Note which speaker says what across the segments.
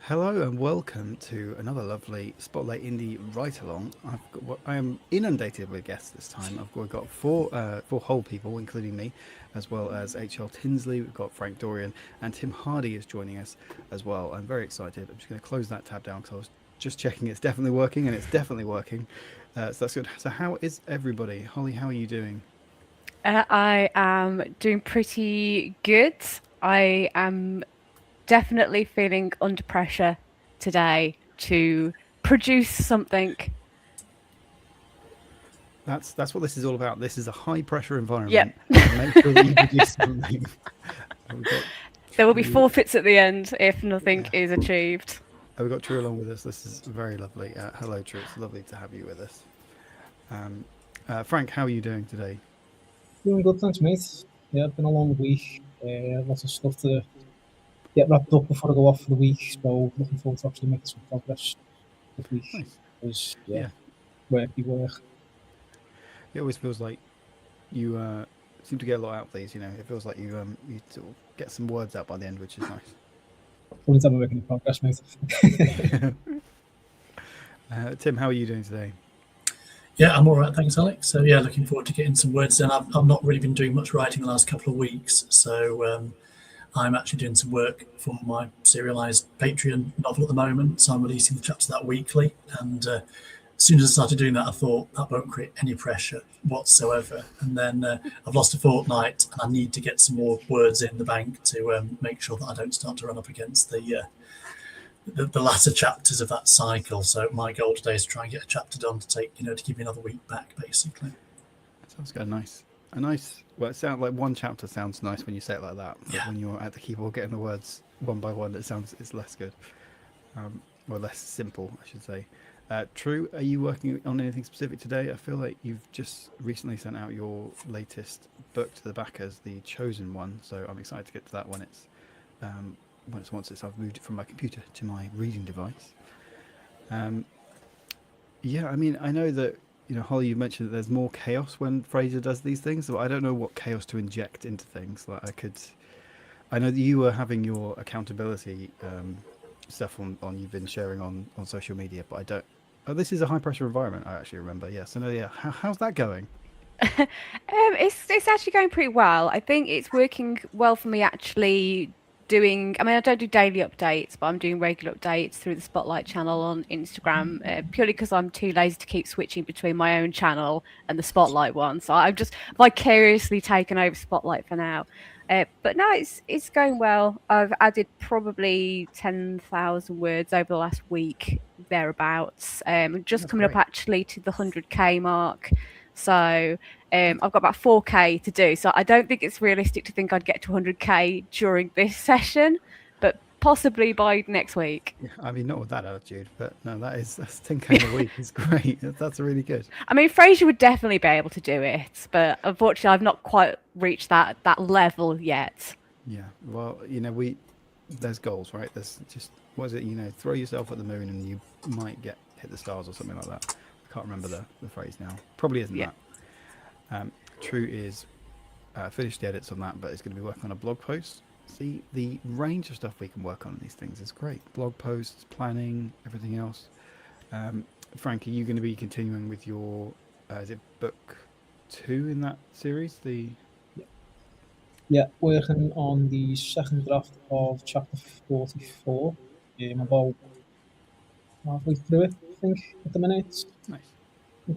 Speaker 1: Hello and welcome to another lovely Spotlight Indie Write Along. I am inundated with guests this time. We've got four whole people, including me, as well as H.L. Tinsley. We've got Frank Dorrian and Tim Hardie is joining us as well. I'm very excited. I'm just going to close that tab down because I was just checking it's definitely working, and it's definitely working. So that's good. So how is everybody? Holly, how are you doing?
Speaker 2: I am doing pretty good. I am definitely feeling under pressure today to produce something.
Speaker 1: That's what this is all about. This is a high pressure
Speaker 2: Yep.
Speaker 1: environment. So make sure that you produce something. We've got
Speaker 2: There will be
Speaker 1: True.
Speaker 2: forfeits at the end if nothing
Speaker 1: Yeah.
Speaker 2: is achieved.
Speaker 1: We've got True along with us. This is very lovely. Hello, True. It's lovely to have you with us. Um, Frank, how are you doing today?
Speaker 3: Doing good, thanks, mate. Yeah, been a long week. Lots of stuff to get wrapped up before I go off for the week. So looking forward to actually making some progress this week.
Speaker 1: Nice.
Speaker 3: Because
Speaker 1: Yeah.
Speaker 3: worky work.
Speaker 1: It always feels like you seem to get a lot out of these. It feels like you sort of get some words out by the end, which is nice.
Speaker 3: Only time I'm making progress, mate.
Speaker 1: Tim, how are you doing today?
Speaker 4: Yeah, I'm all right, thanks, Alex. So yeah, looking forward to getting some words in. I've not really been doing much writing the last couple of weeks, so I'm actually doing some work for my serialized Patreon novel at the moment. So I'm releasing the chapters of that weekly, and as soon as I started doing that, I thought that won't create any pressure whatsoever. And then I've lost a fortnight, and I need to get some more words in the bank to make sure that I don't start to run up against the latter chapters of that cycle. So my goal today is to try and get a chapter done to take, to give me another week back, basically.
Speaker 1: Sounds good. Nice. A nice. Well, it sounds like one chapter sounds nice when you say it like that. But
Speaker 4: Yeah.
Speaker 1: when you're at the keyboard getting the words one by one, it's less good. Or less simple, I should say. True, are you working on anything specific today? I feel like you've just recently sent out your latest book to the backers, the Chosen One. So I'm excited to get to that once I've moved it from my computer to my reading device. Um, yeah, I mean, I know that Holly, you mentioned that there's more chaos when Fraser does these things, but I don't know what chaos to inject into things. I know that you were having your accountability stuff on you've been sharing on social media, but I don't. Oh, this is a high pressure environment. I actually remember. Yes, I know. Yeah, how's that going?
Speaker 2: It's actually going pretty well. I think it's working well for me actually doing. I mean, I don't do daily updates, but I'm doing regular updates through the Spotlight channel on Instagram, purely because I'm too lazy to keep switching between my own channel and the Spotlight one. So I've just vicariously taken over Spotlight for now. But no, it's going well. I've added probably 10,000 words over the last week, thereabouts. Just
Speaker 1: That's
Speaker 2: coming up
Speaker 1: great.
Speaker 2: actually to the 100K mark. So I've got about 4K to do. So I don't think it's realistic to think I'd get to 100K during this session, but possibly by next week.
Speaker 1: Yeah, I mean, not with that attitude, but no, that's 10K a week is great. That's really good.
Speaker 2: I mean, Fraser would definitely be able to do it, but unfortunately, I've not quite reached that level yet.
Speaker 1: Yeah. Well, there's goals, right? There's just what is it? Throw yourself at the moon and you might hit the stars or something like that. I can't remember the phrase now. Probably isn't
Speaker 2: Yeah.
Speaker 1: that. True is finished the edits on that, but it's going to be working on a blog post. See, the range of stuff we can work on these things is great. Blog posts, planning, everything else. Frank, are you going to be continuing with your, is it book 2 in that series?
Speaker 3: Yeah, working on the second draft of chapter 44. I'm about halfway through it, I think, at the minute. It's
Speaker 1: Nice.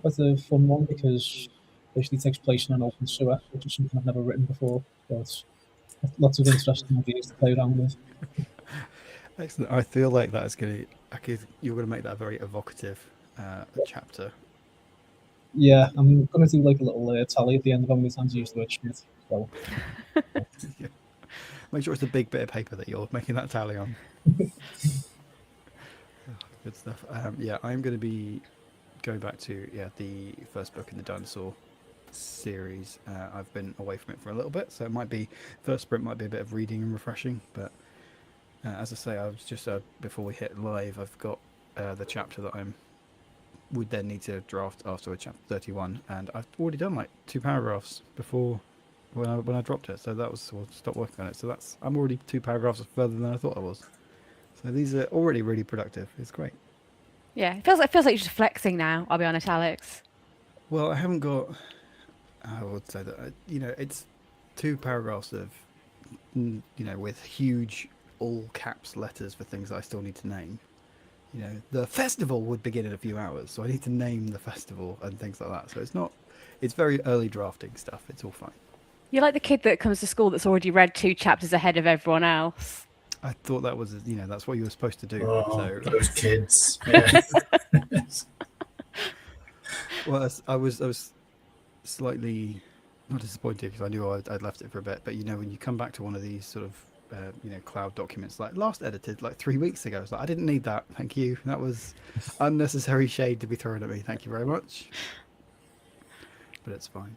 Speaker 3: quite a fun one because it basically takes place in an open sewer, which is something I've never written before. So it's lots of interesting ideas to play around with.
Speaker 1: Excellent. I feel like that is going to, you're going to make that a very evocative chapter.
Speaker 3: Yeah, I'm going to do like a little tally at the end of how many times I used the word shit. So,
Speaker 1: Yeah. Make sure it's a big bit of paper that you're making that tally on. Good stuff. Yeah, I'm going to be going back to the first book in the dinosaur series. I've been away from it for a little bit, so it might be first sprint might be a bit of reading and refreshing. But as I say, I was just before we hit live, I've got the chapter that I'm would then need to draft after chapter 31, and I've already done like 2 paragraphs before when I dropped it. So that was we'll stop working on it. So I'm already 2 paragraphs further than I thought I was. So these are already really productive. It's great.
Speaker 2: Yeah, it feels like you're just flexing now. I'll be honest, Alex.
Speaker 1: Well, I haven't got. I would say that it's 2 paragraphs of with huge all caps letters for things that I still need to name. The festival would begin in a few hours, so I need to name the festival and things like that. So it's not. It's very early drafting stuff. It's all fine.
Speaker 2: You're like the kid that comes to school that's already read 2 chapters ahead of everyone else.
Speaker 1: I thought that was that's what you were supposed to do.
Speaker 4: Oh,
Speaker 1: So
Speaker 4: those kids. Yeah.
Speaker 1: well, I was slightly not disappointed because I knew I'd left it for a bit. But when you come back to one of these sort of cloud documents, like last edited like 3 weeks ago, it's like I didn't need that. Thank you. That was unnecessary shade to be thrown at me. Thank you very much. But it's fine.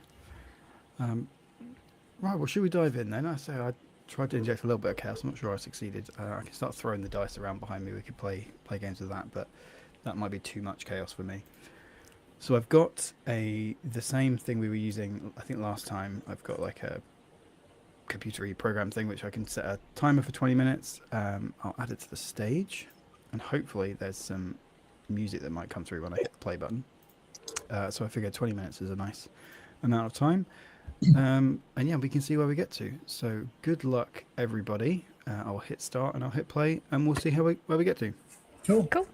Speaker 1: Right. Well, should we dive in then? I say I tried to inject a little bit of chaos. I'm not sure I succeeded. I can start throwing the dice around behind me. We could play games with that, but that might be too much chaos for me. So I've got the same thing we were using, I think last time. I've got like a computery program thing which I can set a timer for 20 minutes. I'll add it to the stage, and hopefully there's some music that might come through when I hit the play button. So I figured 20 minutes is a nice amount of time. And yeah, we can see where we get to. So good luck, everybody. I'll hit start and I'll hit play, and we'll see where we get to.
Speaker 4: Cool.
Speaker 2: Cool.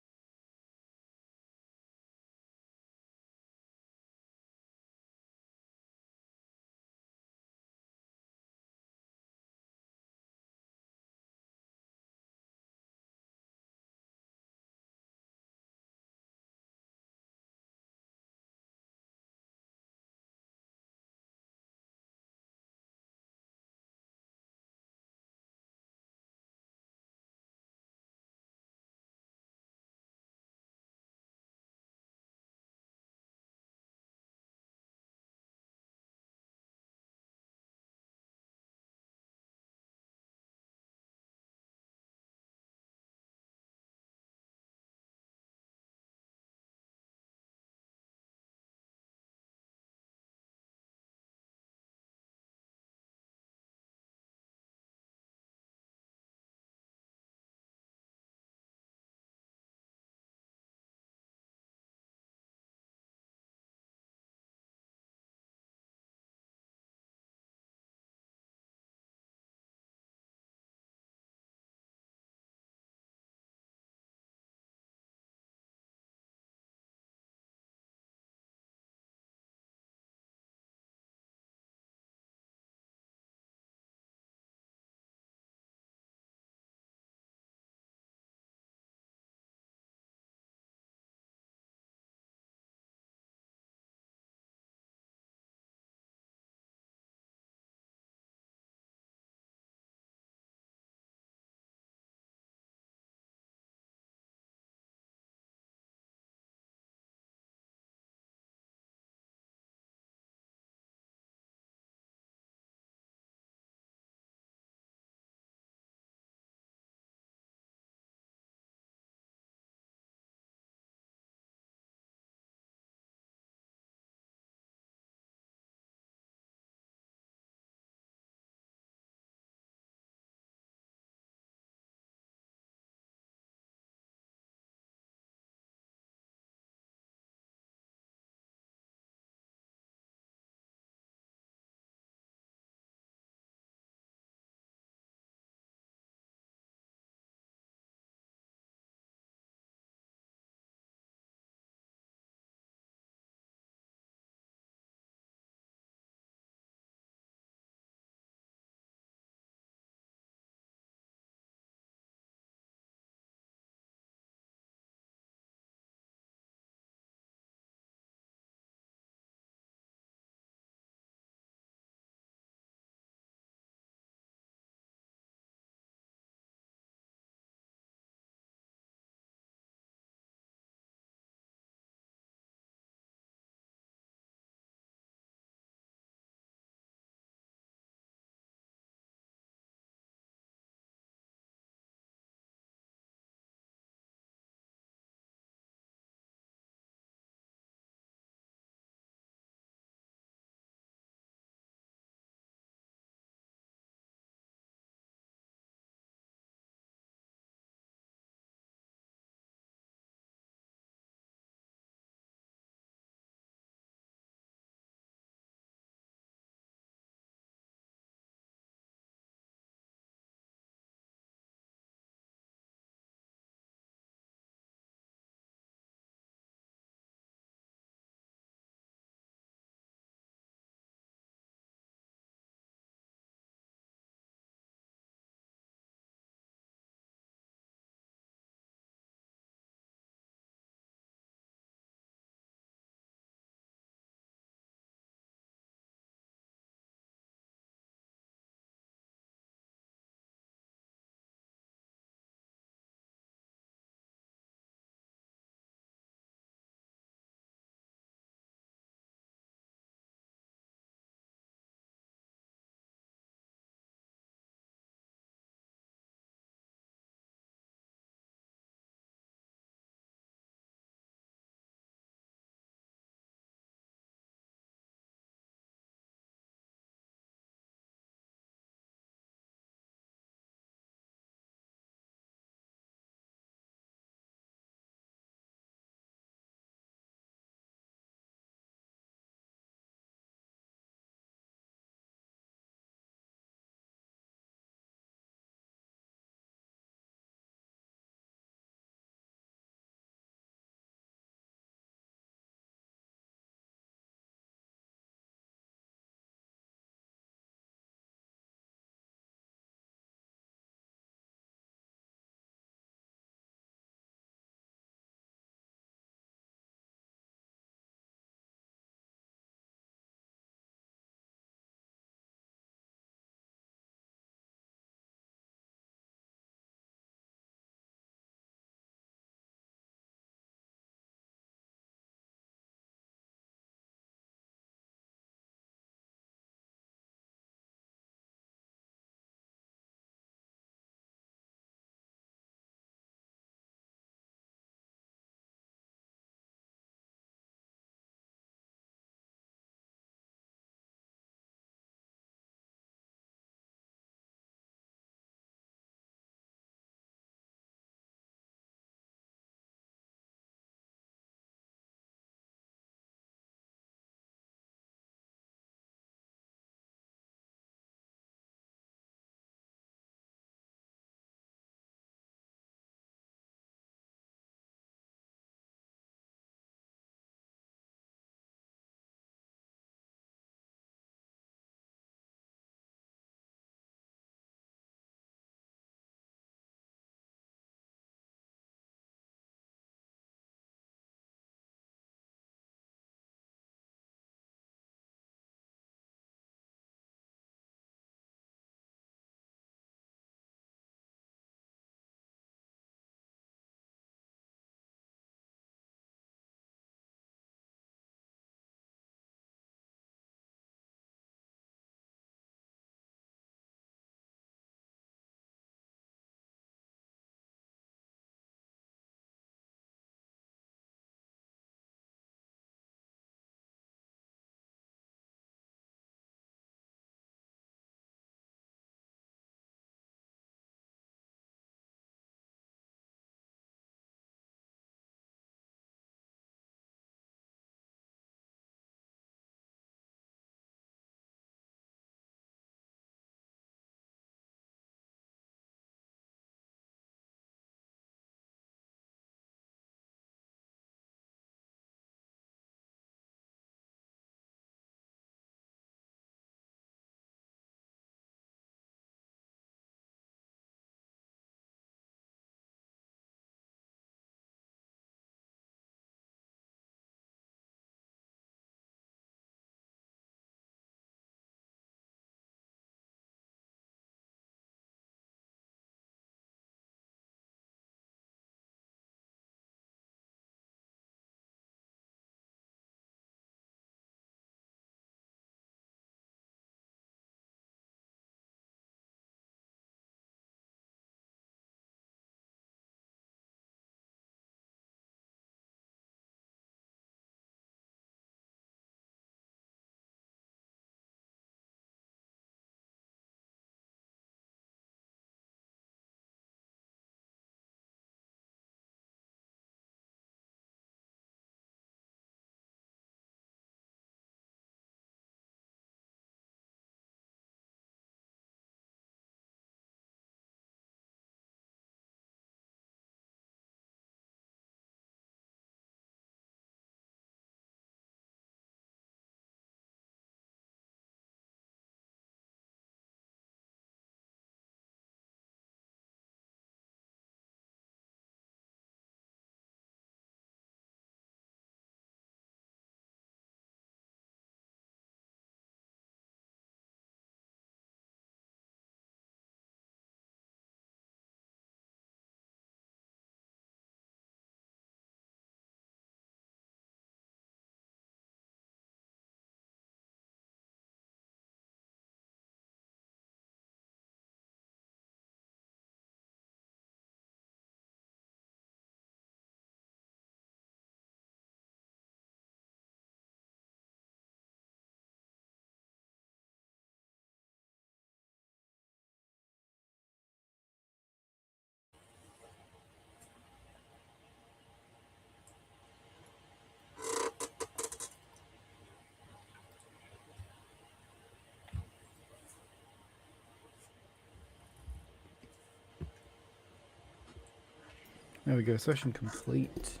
Speaker 1: There we go. Session complete.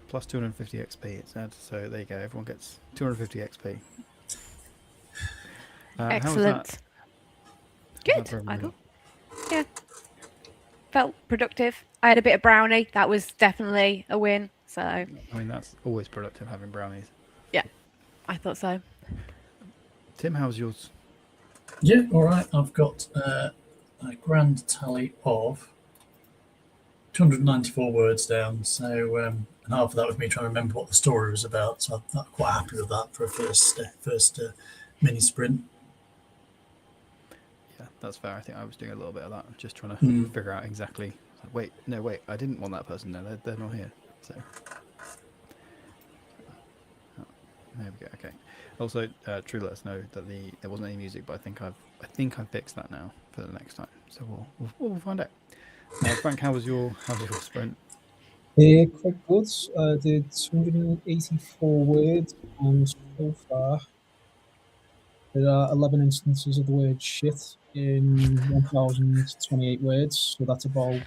Speaker 1: Plus 250 XP, it said. So there you go. Everyone gets 250 XP. How was
Speaker 2: Excellent.
Speaker 1: that?
Speaker 2: Good.
Speaker 1: How's that for
Speaker 2: I
Speaker 1: everybody?
Speaker 2: thought. Yeah. Felt productive. I had a bit of brownie. That was definitely a win. So
Speaker 1: I mean, that's always productive, having brownies.
Speaker 2: yeah, I thought so.
Speaker 1: Tim, how's yours?
Speaker 4: Yeah, all right. I've got a grand tally of 294 words down. So, and half of that was me trying to remember what the story was about. So I'm quite happy with that for a first mini sprint.
Speaker 1: Yeah, that's fair. I think I was doing a little bit of that. Just trying to figure out exactly. Wait, I didn't want that person. No, they're not here. So there we go. Okay. Also, True let us know that there wasn't any music, but I think I've fixed that now for the next time. So we'll find out. Frank, how was your sprint?
Speaker 3: Quite good. I did 284 words, and so far there are 11 instances of the word shit in 1,028 words. So that's about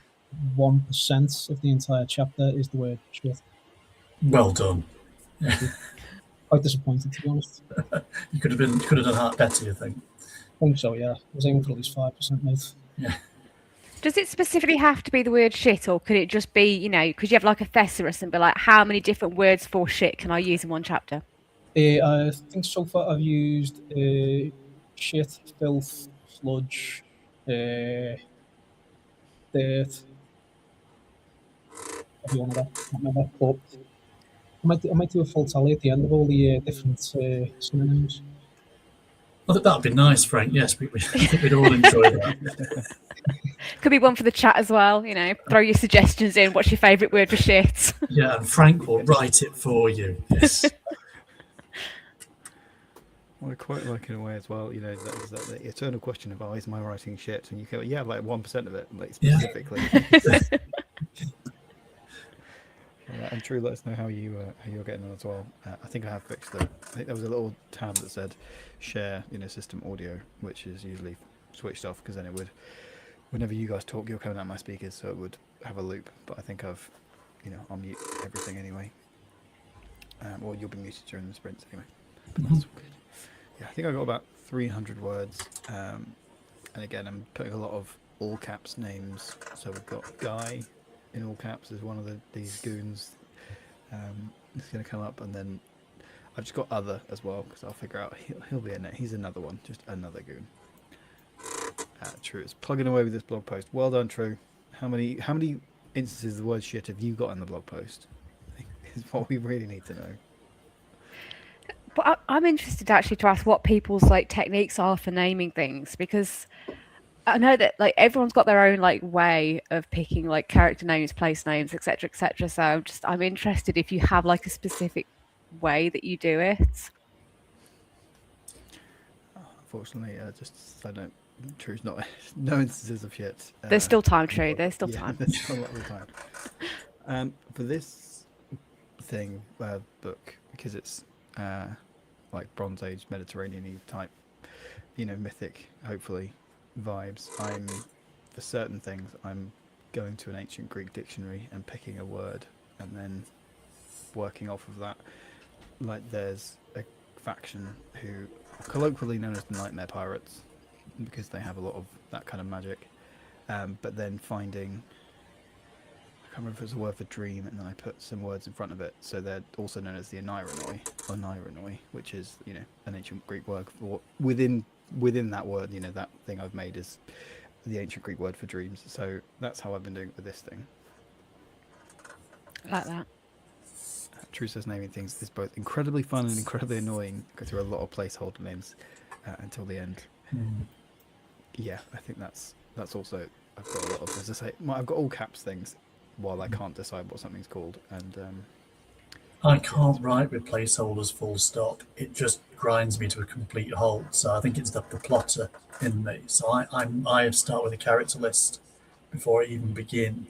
Speaker 3: 1% of the entire chapter is the word shit.
Speaker 4: Well done.
Speaker 3: Quite disappointed, to be honest.
Speaker 4: You could have done that better, you think?
Speaker 3: I think so, yeah. I was aiming for at least 5%, mate.
Speaker 4: Yeah.
Speaker 2: Does it specifically have to be the word shit, or could it just be, could you have like a thesaurus and be like, how many different words for shit can I use in one chapter?
Speaker 3: I think so far I've used shit, filth, sludge, dirt. Every one of that. I can't remember. But I might do a full tally at the end of all the different synonyms.
Speaker 4: I think that'd be nice, Frank. Yes, I think we'd all enjoy that.
Speaker 2: Could be one for the chat as well. Throw your suggestions in. What's your favourite word for shit?
Speaker 4: Yeah, and Frank will write it for you. Yes.
Speaker 1: Well, I quite like in a way as well. That the eternal question of, is my writing shit? And you go, yeah, like 1% of it, like specifically. And True, let us know how you're getting on as well. I think I have fixed I think there was a little tab that said share, system audio, which is usually switched off because then it would, whenever you guys talk, you're coming out my speakers, so it would have a loop. But I think I've, I'll mute everything anyway. Or you'll be muted during the sprints anyway. But that's all good. Yeah, I think I got about 300 words. And again, I'm putting a lot of all caps names. So we've got Guy in all caps is one of these goons. It's going to come up, and then I've just got other as well because I'll figure out he'll be in it. He's another one, just another goon. True, it's plugging away with this blog post. Well done, True. How many instances of the word shit have you got in the blog post? Is what we really need to know.
Speaker 2: But I'm interested actually to ask what people's techniques are for naming things, because I know that everyone's got their own way of picking character names, place names, etc., etc. So I'm interested if you have a specific way that you do it.
Speaker 1: Unfortunately, just so don't. True's not. No instances of shit.
Speaker 2: There's still time, True. There's still time.
Speaker 1: There's still a lot of time. For this thing book, because it's Bronze Age Mediterranean type, mythic, hopefully, vibes. For certain things, I'm going to an ancient Greek dictionary and picking a word and then working off of that. There's a faction who are colloquially known as the Nightmare Pirates because they have a lot of that kind of magic. But then finding, I can't remember if it's a word for dream, and then I put some words in front of it. So they're also known as the Oneironoi, which is, an ancient Greek word for within that word, that thing I've made is the ancient Greek word for dreams. So that's how I've been doing it with this thing.
Speaker 2: Like that.
Speaker 1: True says naming things is both incredibly fun and incredibly annoying. Go through a lot of placeholder names until the end. Yeah, I think that's also, I've got a lot of, as I say, I've got all caps things while I can't decide what something's called, and
Speaker 4: I can't write with placeholders full stop. It just grinds me to a complete halt. So I think it's the plotter in me. So I start with a character list before I even begin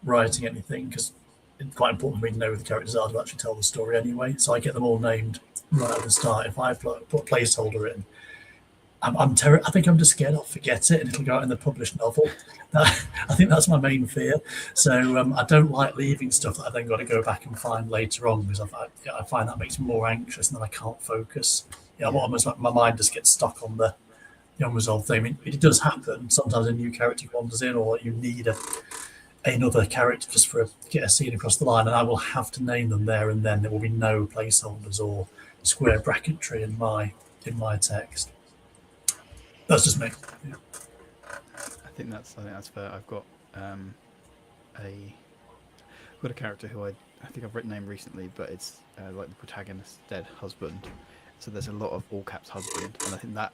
Speaker 4: writing anything, because it's quite important for me to know who the characters are to actually tell the story anyway. So I get them all named right at the start. If I put a placeholder in, I think I'm just scared I'll forget it and it'll go out in the published novel. I think that's my main fear. So I don't like leaving stuff that I've then got to go back and find later on, because I find that makes me more anxious and then I can't focus. I'm almost like my mind just gets stuck on the unresolved thing. I mean, it does happen. Sometimes a new character wanders in, or you need another character just for get a scene across the line, and I will have to name them there and then. There will be no placeholders or square bracketry in my text. That's just me. Yeah.
Speaker 1: I think that's fair. I've got a character who I think I've written name recently, but it's like the protagonist's dead husband. So there's a lot of all caps husband, and I think that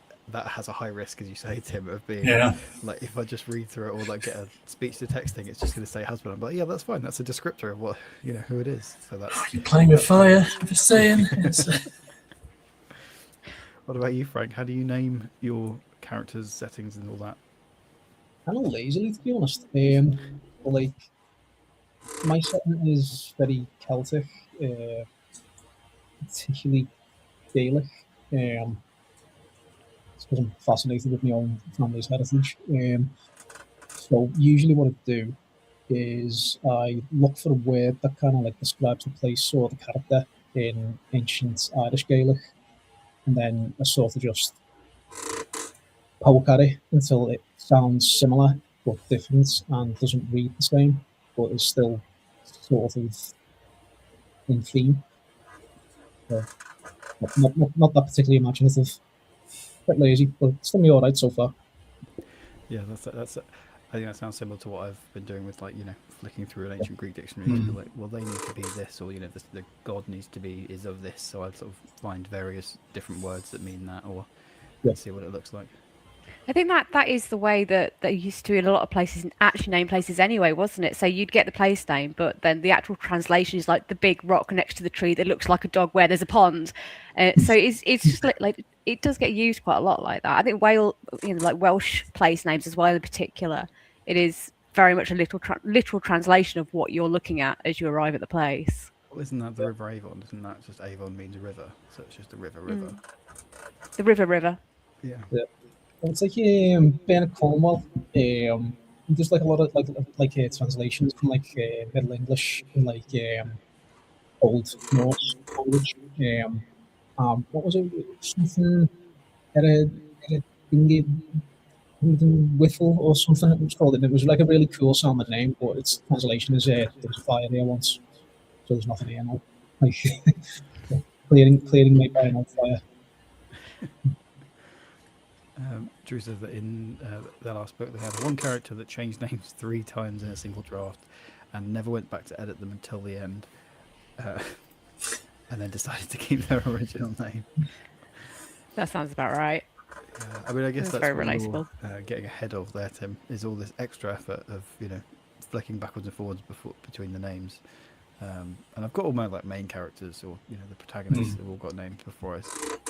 Speaker 1: has a high risk, as you say, Tim, of being like, if I just read through it or like get a speech to text thing, it's just going to say husband. I'm like, yeah, that's fine. That's a descriptor of what who it is. So that's
Speaker 4: You're playing with fire. I'm just saying.
Speaker 1: What about you, Frank? How do you name your characters, settings, and all that?
Speaker 3: Kind of lazily, to be honest. But like, my setting is very Celtic, particularly Gaelic. It's because I'm fascinated with my own family's heritage. So usually what I do is I look for a word that kind of like describes the place or the character in ancient Irish Gaelic, and then I sort of just poke at it until it sounds similar but different and doesn't read the same, but is still sort of in theme. So not that particularly imaginative. Quite lazy, but it's done me all right so far.
Speaker 1: Yeah, that's. I think that sounds similar to what I've been doing with, like, flicking through an ancient Greek dictionary to be like, well, they need to be this, or the god needs to be is of this. So I sort of find various different words that mean that, or see what it looks like.
Speaker 2: I think that is the way that they used to in a lot of places, and actually name places anyway, wasn't it? So you'd get the place name, but then the actual translation is like the big rock next to the tree that looks like a dog where there's a pond. So it's just like it does get used quite a lot like that. I think like Welsh place names as well in particular, it is very much a literal translation of what you're looking at as you arrive at the place.
Speaker 1: Well, isn't that the River Avon? Isn't that just Avon means river? So it's just a river.
Speaker 2: The river.
Speaker 1: Yeah.
Speaker 3: It's like Bernard Cornwell. There's like a lot of like translations from like Middle English and like Old Norse language. What was it? Something Whiffle or something it was called. And it was like a really cool sounding name, but its translation is there was a fire there once, so there's nothing here now. Like clearing made by an old fire.
Speaker 1: Drew says that in their last book they had one character that changed names 3 times in a single draft and never went back to edit them until the end, and then decided to keep their original name.
Speaker 2: That sounds about right.
Speaker 1: I mean, I guess that's
Speaker 2: very
Speaker 1: what
Speaker 2: relatable.
Speaker 1: you're getting ahead of there, Tim, is all this extra effort of flicking backwards and forwards between the names. And I've got all my like main characters or the protagonists have all got names before I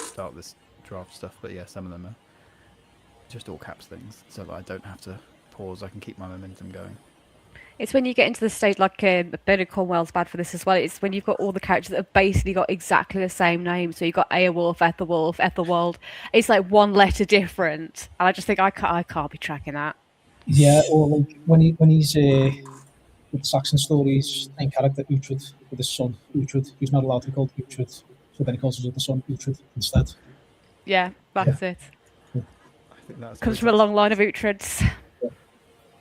Speaker 1: start this draft stuff. But yeah, some of them are just all caps things, so that I don't have to pause. I can keep my momentum going.
Speaker 2: It's when you get into the stage like Bernard Cornwell's bad for this as well. It's when you've got all the characters that have basically got exactly the same name. So you've got Aerwolf, Ethelwolf, Ethelwald. It's like one letter different, and I just think I can't be tracking that.
Speaker 3: Yeah, or like when he's with Saxon stories, main character Uhtred with his son Uhtred, who's not allowed to be called Uhtred, so then he calls his other son Uhtred instead.
Speaker 2: Yeah, that's it.
Speaker 1: I think that's
Speaker 2: Comes from a long line of Uhtred's.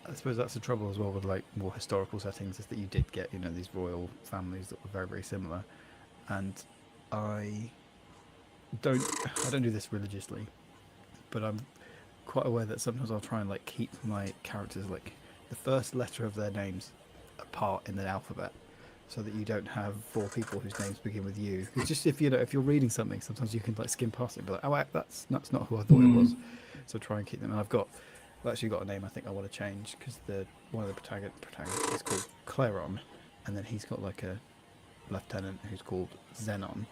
Speaker 1: I suppose that's the trouble as well with like more historical settings, is that you did get these royal families that were very, very similar, and I don't do this religiously, but I'm quite aware that sometimes I'll try and like keep my characters like the first letter of their names apart in the alphabet, so that you don't have 4 people whose names begin with U. It's just if you're reading something, sometimes you can like skim past it and be like, oh, that's not who I thought it was. So try and keep them. And I've actually got a name I think I want to change, because one of the protagonists is called Clairon, and then he's got like a lieutenant who's called Xenon,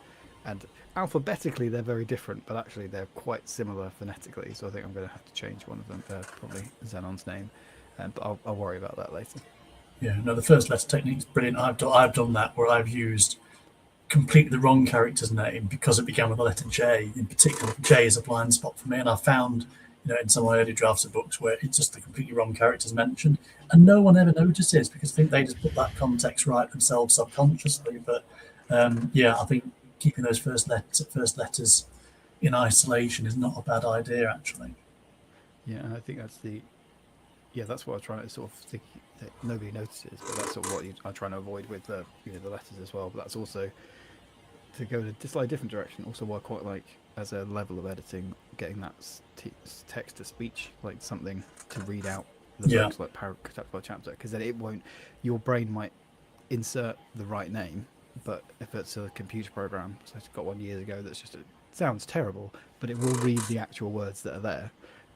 Speaker 1: and alphabetically they're very different, but actually they're quite similar phonetically. So I think I'm going to have to change one of them, probably Xenon's name, but I'll worry about that later.
Speaker 4: Yeah, no, the first letter technique is brilliant. I've done that where I've used completely the wrong character's name because it began with the letter J. In particular, J is a blind spot for me, and I found, in some of my early drafts of books where it's just the completely wrong characters mentioned, and no one ever notices because I think they just put that context right themselves subconsciously. But I think keeping those first letters in isolation is not a bad idea, actually.
Speaker 1: Yeah, and I think that's what I'm trying to sort of think that nobody notices, but that's sort of what I'm trying to avoid with the the letters as well. But that's also to go in a slightly different direction. Also, what I quite like as a level of editing, getting that text to speech, like something to read out the books, like chapter by chapter, because then it won't. Your brain might insert the right name, but if it's a computer program, so I got one years ago that's just it sounds terrible, but it will read the actual words that are there.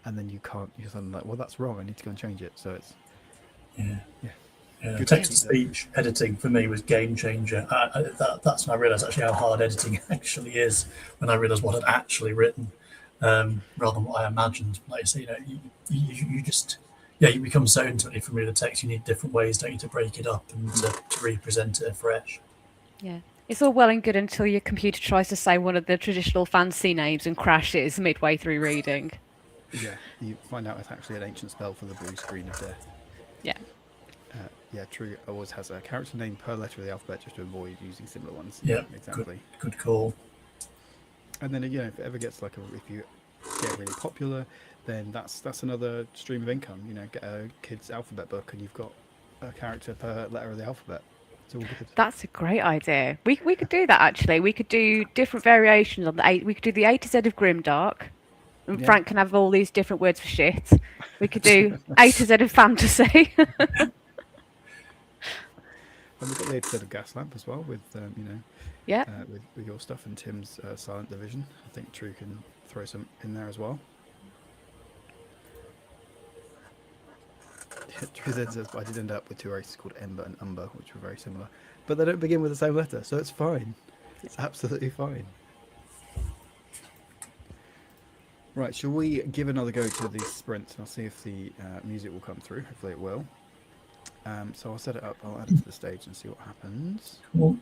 Speaker 1: And then you're suddenly like, well, that's wrong. I need to go and change it. So it's
Speaker 4: text to speech editing for me was game changer. That's when I realised actually how hard editing actually is. When I realised what I'd actually written, rather than what I imagined. Like you say, you just you become so intimately familiar with the text. You need different ways, don't you, to break it up and to represent it afresh.
Speaker 2: Yeah. It's all well and good until your computer tries to say one of the traditional fancy names and crashes midway through reading.
Speaker 1: Yeah, you find out it's actually an ancient spell for the blue screen of death.
Speaker 2: Yeah.
Speaker 1: True. Always has a character name per letter of the alphabet just to avoid using similar ones.
Speaker 4: Yeah,
Speaker 1: exactly.
Speaker 4: Good call.
Speaker 1: And then again, if it ever gets if you get really popular, then that's another stream of income. Get a kid's alphabet book, and you've got a character per letter of the alphabet. It's all good.
Speaker 2: That's a great idea. We could do that actually. We could do different variations on the A. We could do the A to Z of Grimdark. And Frank can have all these different words for shit. We could do A to Z of fantasy.
Speaker 1: And we've got the A to Z of Gaslamp as well with with your stuff and Tim's Silent Division. I think True can throw some in there as well. True says I did end up with two races called Ember and Umber, which were very similar, but they don't begin with the same letter, so it's fine. It's absolutely fine. Right, shall we give another go to the sprint? And I'll see if the music will come through. Hopefully it will. So I'll set it up. I'll add it to the stage and see what happens.
Speaker 4: Cool.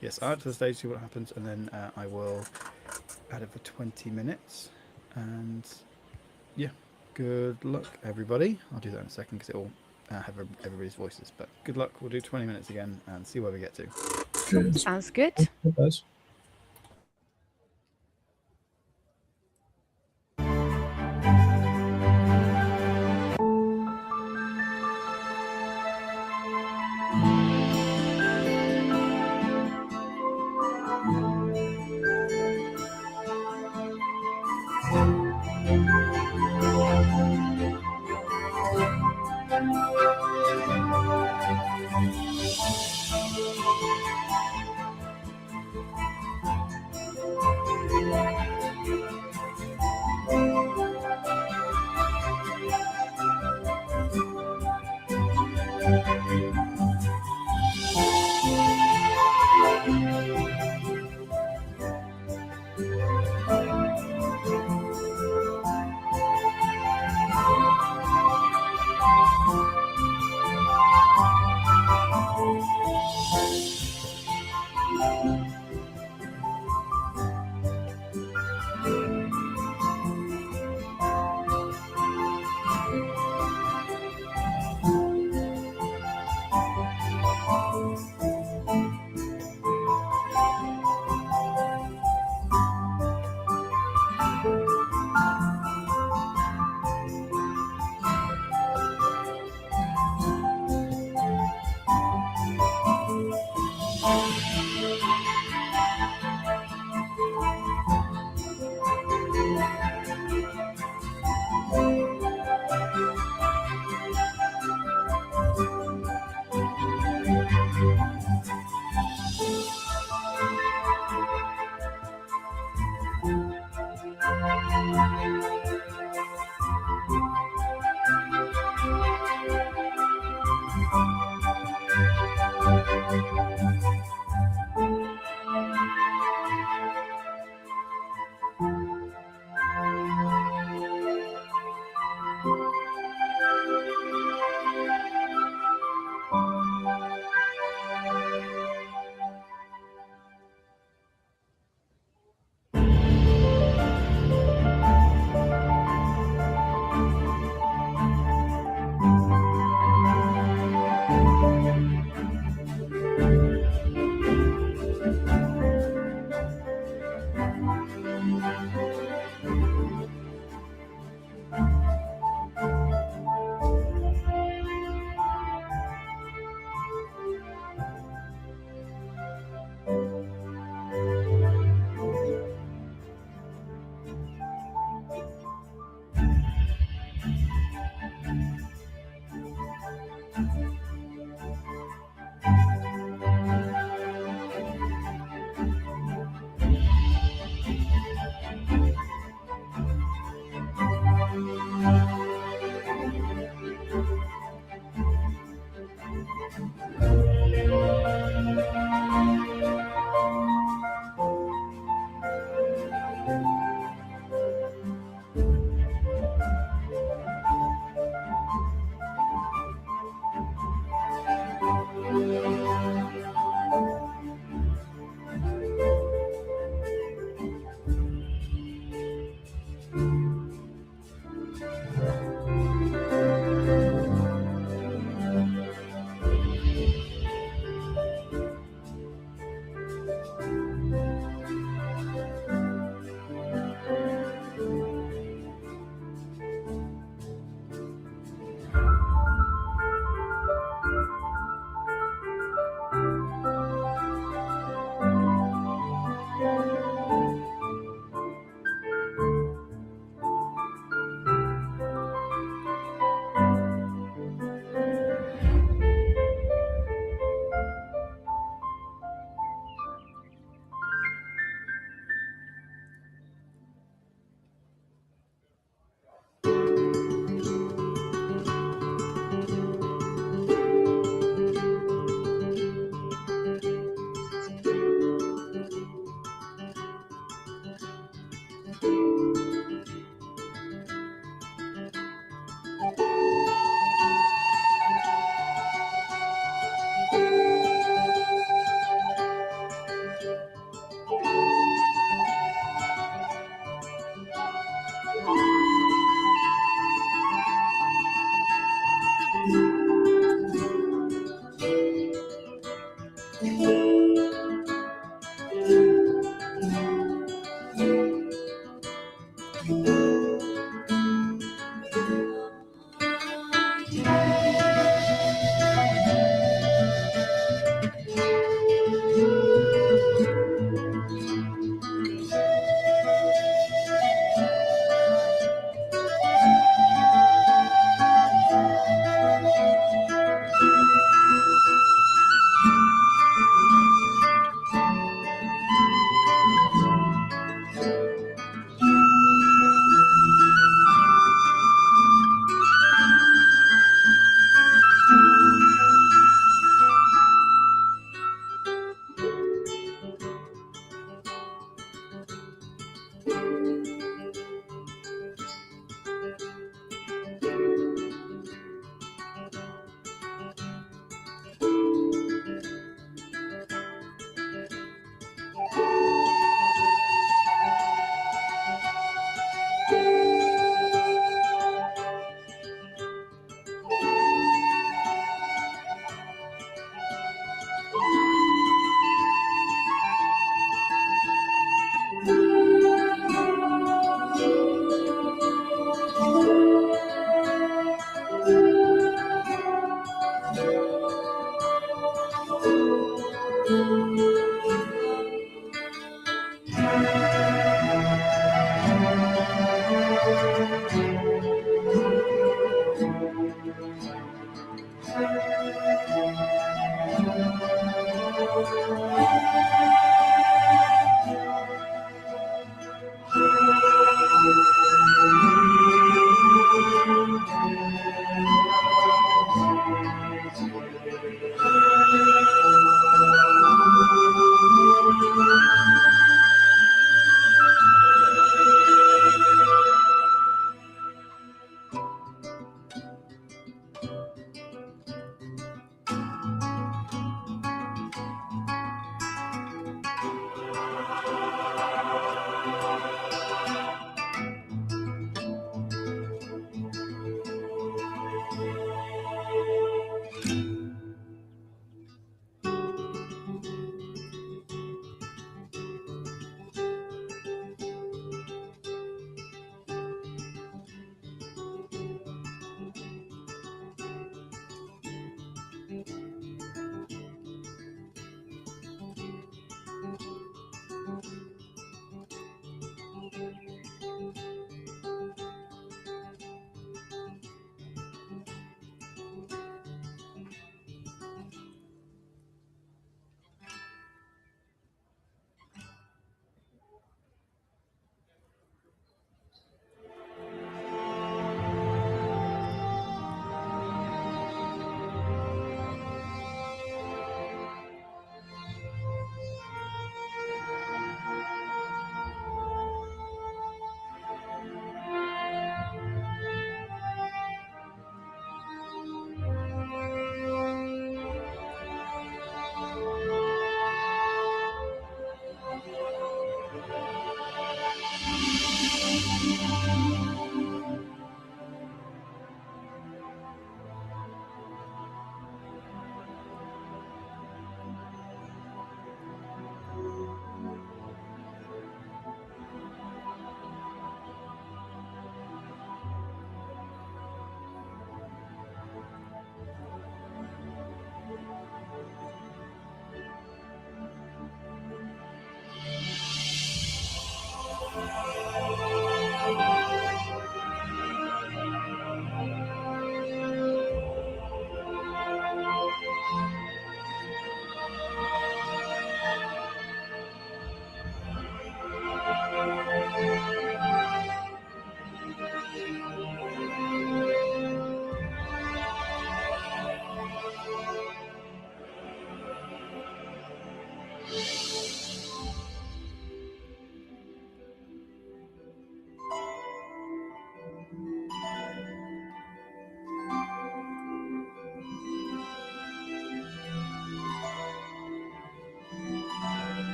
Speaker 1: Yes, I'll add it to the stage, see what happens, and then I will add it for 20 minutes. And yeah, good luck, everybody. I'll do that in a second because it will have everybody's voices. But good luck. We'll do 20 minutes again and see where we get to.
Speaker 4: Good.
Speaker 2: Sounds good.
Speaker 3: It does.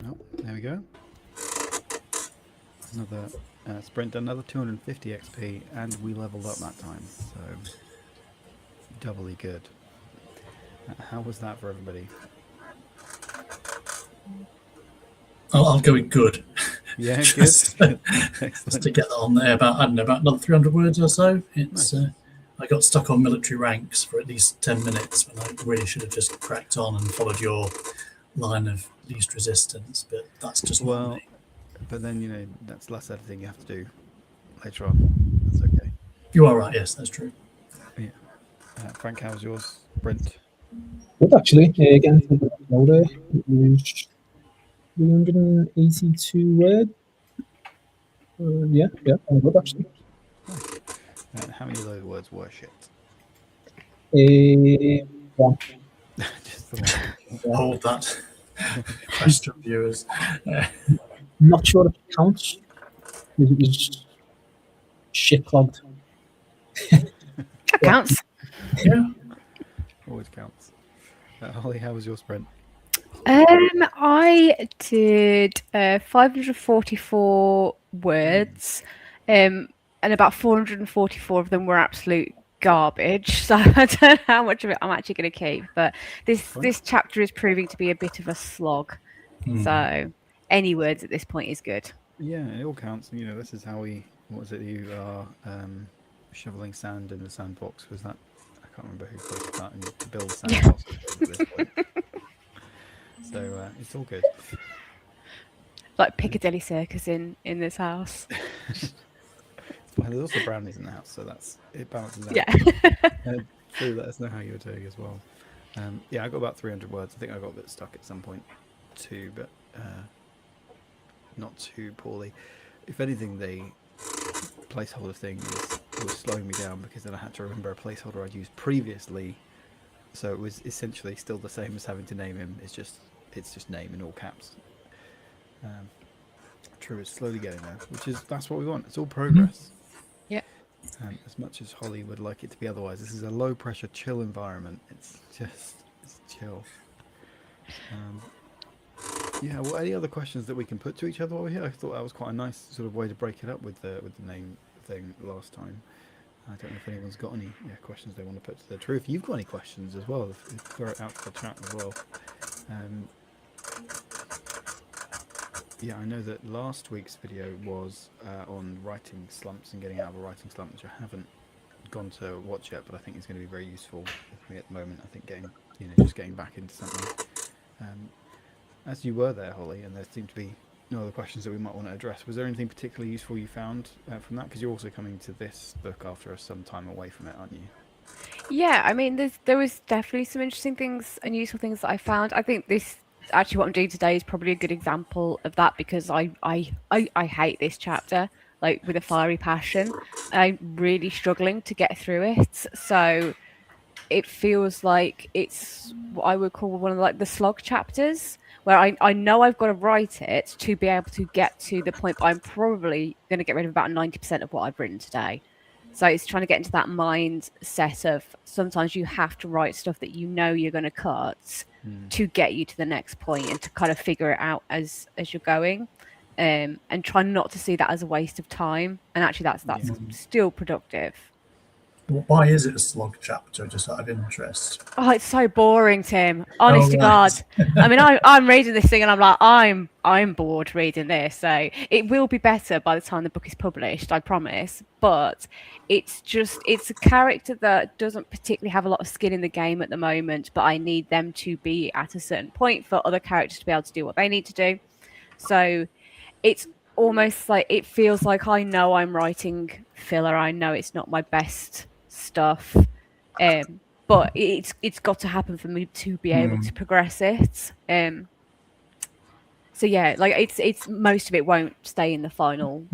Speaker 1: Oh, there we go. Another sprint, another 250 XP, and we leveled up that time, so doubly good. How was that for everybody?
Speaker 4: I'll go with good.
Speaker 1: Yeah, good.
Speaker 4: Just
Speaker 1: Excellent.
Speaker 4: to get that on there, about another 300 words or so. It's
Speaker 1: Nice.
Speaker 4: I got stuck on military ranks for at least 10 minutes when I really should have just cracked on and followed your line of least resistance, but that's just not
Speaker 1: Well,
Speaker 4: me.
Speaker 1: but then, you know, that's less editing you have to do later on. That's okay.
Speaker 4: You are right, yes, that's true.
Speaker 1: Yeah. Frank, how's yours? Sprint?
Speaker 3: Good, actually. Again, for the loader, it was 382 words. Yeah, good, actually.
Speaker 1: How many of those words were shit?
Speaker 3: One.
Speaker 1: Just the one.
Speaker 3: Yeah.
Speaker 4: Hold that question, viewers.
Speaker 3: Not sure if it counts. It was shit clogged.
Speaker 2: That counts.
Speaker 4: Yeah,
Speaker 1: Always counts. Holly, how was your sprint?
Speaker 2: I did 544 words, and about 444 of them were absolute garbage. So I don't know how much of it I'm actually going to keep. But this chapter is proving to be a bit of a slog. So any words at this point is good.
Speaker 1: Yeah, it all counts. You know, this is how we. What was it? You are shoveling sand in the sandbox. Was that? I can't remember who posted that. And to build sandbox at this point. So it's all good.
Speaker 2: Like Piccadilly Circus in this house.
Speaker 1: Well, there's also brownies in the house, so it balances out.
Speaker 2: Yeah.
Speaker 1: Do let us know how you're doing as well. Yeah, I got about 300 words. I think I got a bit stuck at some point too, but not too poorly. If anything, the placeholder thing was slowing me down because then I had to remember a placeholder I'd used previously. So it was essentially still the same as having to name him. It's just name in all caps. True is slowly getting there, that's what we want. It's all progress.
Speaker 2: Yeah.
Speaker 1: As much as Holly would like it to be otherwise, this is a low pressure, chill environment. It's chill. Yeah. Well, any other questions that we can put to each other while we're here? I thought that was quite a nice sort of way to break it up with the name thing last time. I don't know if anyone's got any questions they want to put to the True. If you've got any questions as well, throw it out to the chat as well. Yeah, I know that last week's video was on writing slumps and getting out of a writing slump, which I haven't gone to watch yet, but I think it's going to be very useful for me at the moment. I think just getting back into something. As you were there, Holly, and there seemed to be no other questions that we might want to address. Was there anything particularly useful you found from that? Because you're also coming to this book after some time away from it, aren't you?
Speaker 2: Yeah, I mean, there was definitely some interesting things and useful things that I found. I think this actually what I'm doing today is probably a good example of that because I hate this chapter like with a fiery passion. I'm really struggling to get through it. So it feels like it's what I would call one of like the slog chapters where I know I've got to write it to be able to get to the point, but I'm probably going to get rid of about 90% of what I've written today. So it's trying to get into that mindset of sometimes you have to write stuff that you know you're going to cut to get you to the next point and to kind of figure it out as you're going. And try not to see that as a waste of time. And actually that's still productive.
Speaker 4: Why is it a slog chapter, just out of interest?
Speaker 2: Oh, it's so boring, Tim. Honest to
Speaker 4: right.
Speaker 2: God. I mean, I'm reading this thing and I'm like, I'm bored reading this. So it will be better by the time the book is published, I promise. But it's a character that doesn't particularly have a lot of skin in the game at the moment, but I need them to be at a certain point for other characters to be able to do what they need to do. So it's almost like it feels like I know I'm writing filler. I know it's not my best stuff, but it's got to happen for me to be able to progress it. So yeah, like it's most of it won't stay in the final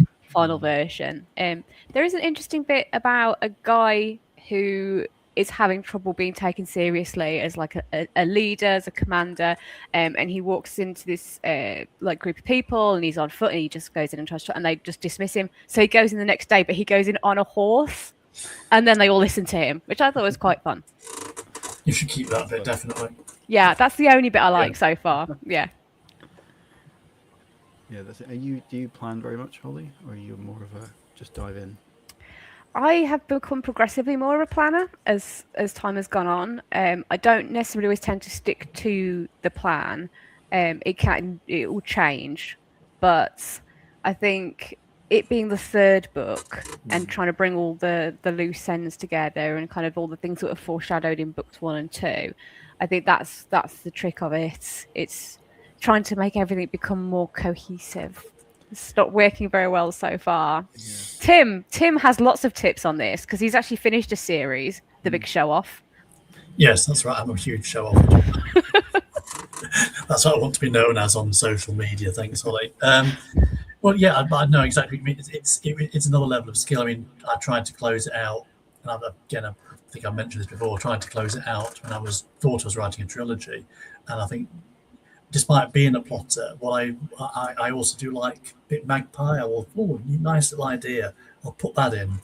Speaker 2: version. There is an interesting bit about a guy who is having trouble being taken seriously as like a leader, as a commander, and he walks into this like group of people and he's on foot and he just goes in and tries to, and they just dismiss him. So he goes in the next day, but he goes in on a horse, and then they all listen to him, which I thought was quite fun.
Speaker 4: You should keep that bit, definitely.
Speaker 2: Yeah, that's the only bit I like so far. Yeah.
Speaker 1: Yeah, that's it. Do you plan very much, Holly, or are you more of a just dive in?
Speaker 2: I have become progressively more of a planner as time has gone on. I don't necessarily always tend to stick to the plan. It will change, but I think it being the third book and trying to bring all the loose ends together and kind of all the things that were foreshadowed in books 1 and 2, I think that's the trick of it. It's trying to make everything become more cohesive. It's not working very well so far. Yeah. Tim has lots of tips on this because he's actually finished a series, The Big Show Off.
Speaker 4: Yes, that's right. I'm a huge show off. That's what I want to be known as on social media. Thanks, Holly. Well, yeah, I know exactly what you mean. It's another level of skill. I mean, I tried to close it out, and I think I mentioned this before. Trying to close it out when thought I was writing a trilogy, and I think, despite being a plotter, what I also do like Bit Magpie. Nice little idea. I'll put that in. And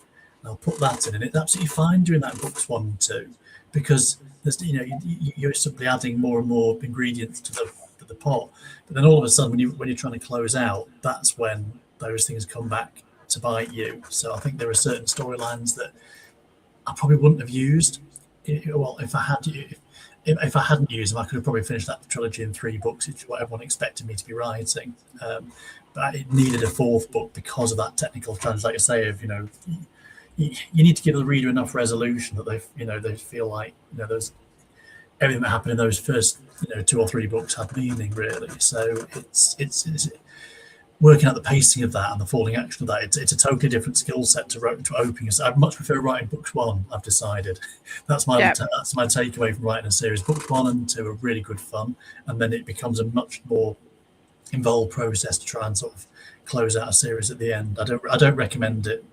Speaker 4: I'll put that in, and it's absolutely fine doing that in books 1 and 2 because there's you're simply adding more and more ingredients to the pot. But then all of a sudden, when you're trying to close out, that's when those things come back to bite you. So I think there are certain storylines that I probably wouldn't have used. Well, if I hadn't used them, I could have probably finished that trilogy in 3 books, which is what everyone expected me to be writing. But it needed a 4th book because of that technical trends, like I say, of you need to give the reader enough resolution that they feel like there's everything that happened in those first 2 or 3 books had meaning, really. So it's working out the pacing of that and the falling action of that. It's a totally different skill set to opening. So I'd much prefer writing books 1. I've decided that's my takeaway from writing a series. Books 1 and 2 are really good fun, and then it becomes a much more involved process to try and sort of close out a series at the end. I don't recommend it.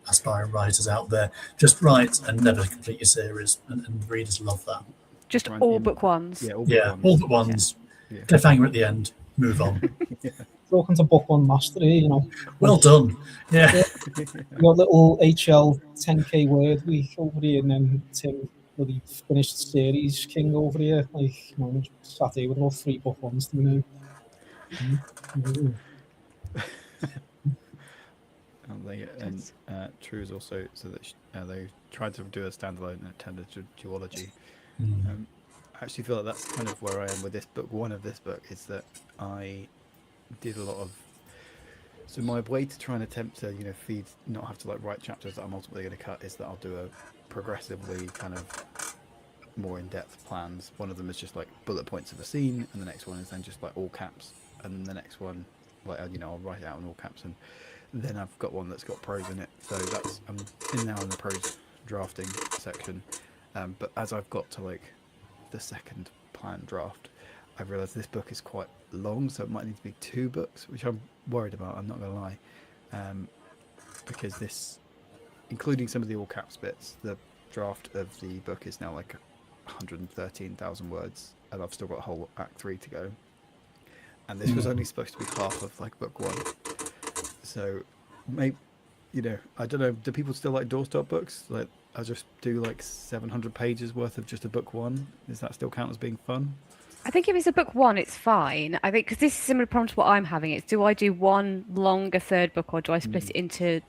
Speaker 4: Aspiring writers out there, just write and never complete your series, and the readers love that.
Speaker 2: Just all book 1s.
Speaker 1: Yeah,
Speaker 4: all but ones. Yeah. Cliffhanger at the end. Move on.
Speaker 3: Talking to book 1 mastery,
Speaker 4: Well done. Yeah.
Speaker 3: Your little HL 10k word week over here, and then Tim bloody finished the series king over here. Sat here with all 3 book 1s to me now.
Speaker 1: And True is also so that they tried to do a standalone intended duology. I actually feel like that's kind of where I am with this book. One of this book is that I did a lot of. So my way to try and attempt to, feed, not have to like write chapters that I'm ultimately going to cut, is that I'll do a progressively kind of more in-depth plans. One of them is just like bullet points of a scene, and the next one is then just like all caps, and the next one, like I'll write it out in all caps, and then I've got one that's got prose in it. So that's I'm in now in the prose drafting section, but as I've got to like the second plan draft, I've realised this book is quite long, so it might need to be 2 books, which I'm worried about. I'm not going to lie, because this, including some of the all caps bits, the draft of the book is now like 113,000 words, and I've still got a whole Act 3 to go. And this was only supposed to be half of like book 1. So, maybe, I don't know. Do people still like doorstop books? Like, I just do like 700 pages worth of just a book 1. Does that still count as being fun?
Speaker 2: I think if it's a book 1, it's fine. I think because this is similar problem to what I'm having. It's do I do one longer third book, or do I split it into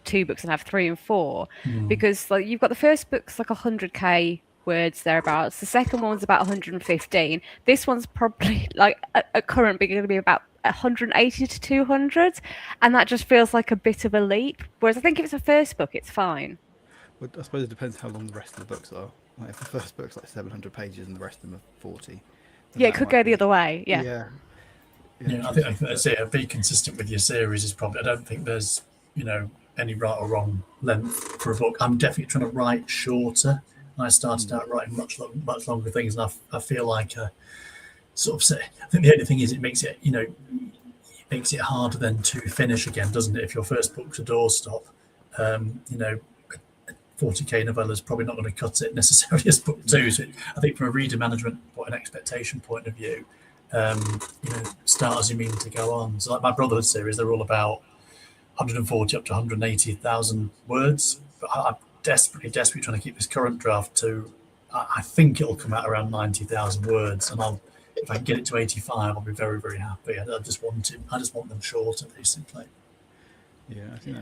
Speaker 2: 2 books and have 3 and 4? Because like you've got the first book's like 100k words thereabouts. The second one's about 115. This one's probably like a current going to be about 180 to 200, and that just feels like a bit of a leap. Whereas I think if it's a first book, it's fine.
Speaker 1: Well, I suppose it depends how long the rest of the books are. Like if the first book's like 700 pages and the rest of them are 40.
Speaker 2: Yeah, it could go the other way. Yeah.
Speaker 4: Yeah, I think that's it. Be consistent with your series is probably. I don't think there's any right or wrong length for a book. I'm definitely trying to write shorter. I started out writing much longer things, and I feel like sort of say. I think the only thing is it makes it it makes it harder then to finish again, doesn't it? If your first book's a doorstop, 40k novella is probably not going to cut it necessarily as book 2. So I think from a reader management point and expectation point of view, start as you mean to go on. So like my Brotherhood series, they're all about 140 up to 180,000 words. But I'm desperately trying to keep this current draft to, I think it'll come out around 90,000 words, and if I can get it to 85, I'll be very, very happy. I just want them shorter, basically.
Speaker 1: Yeah, I think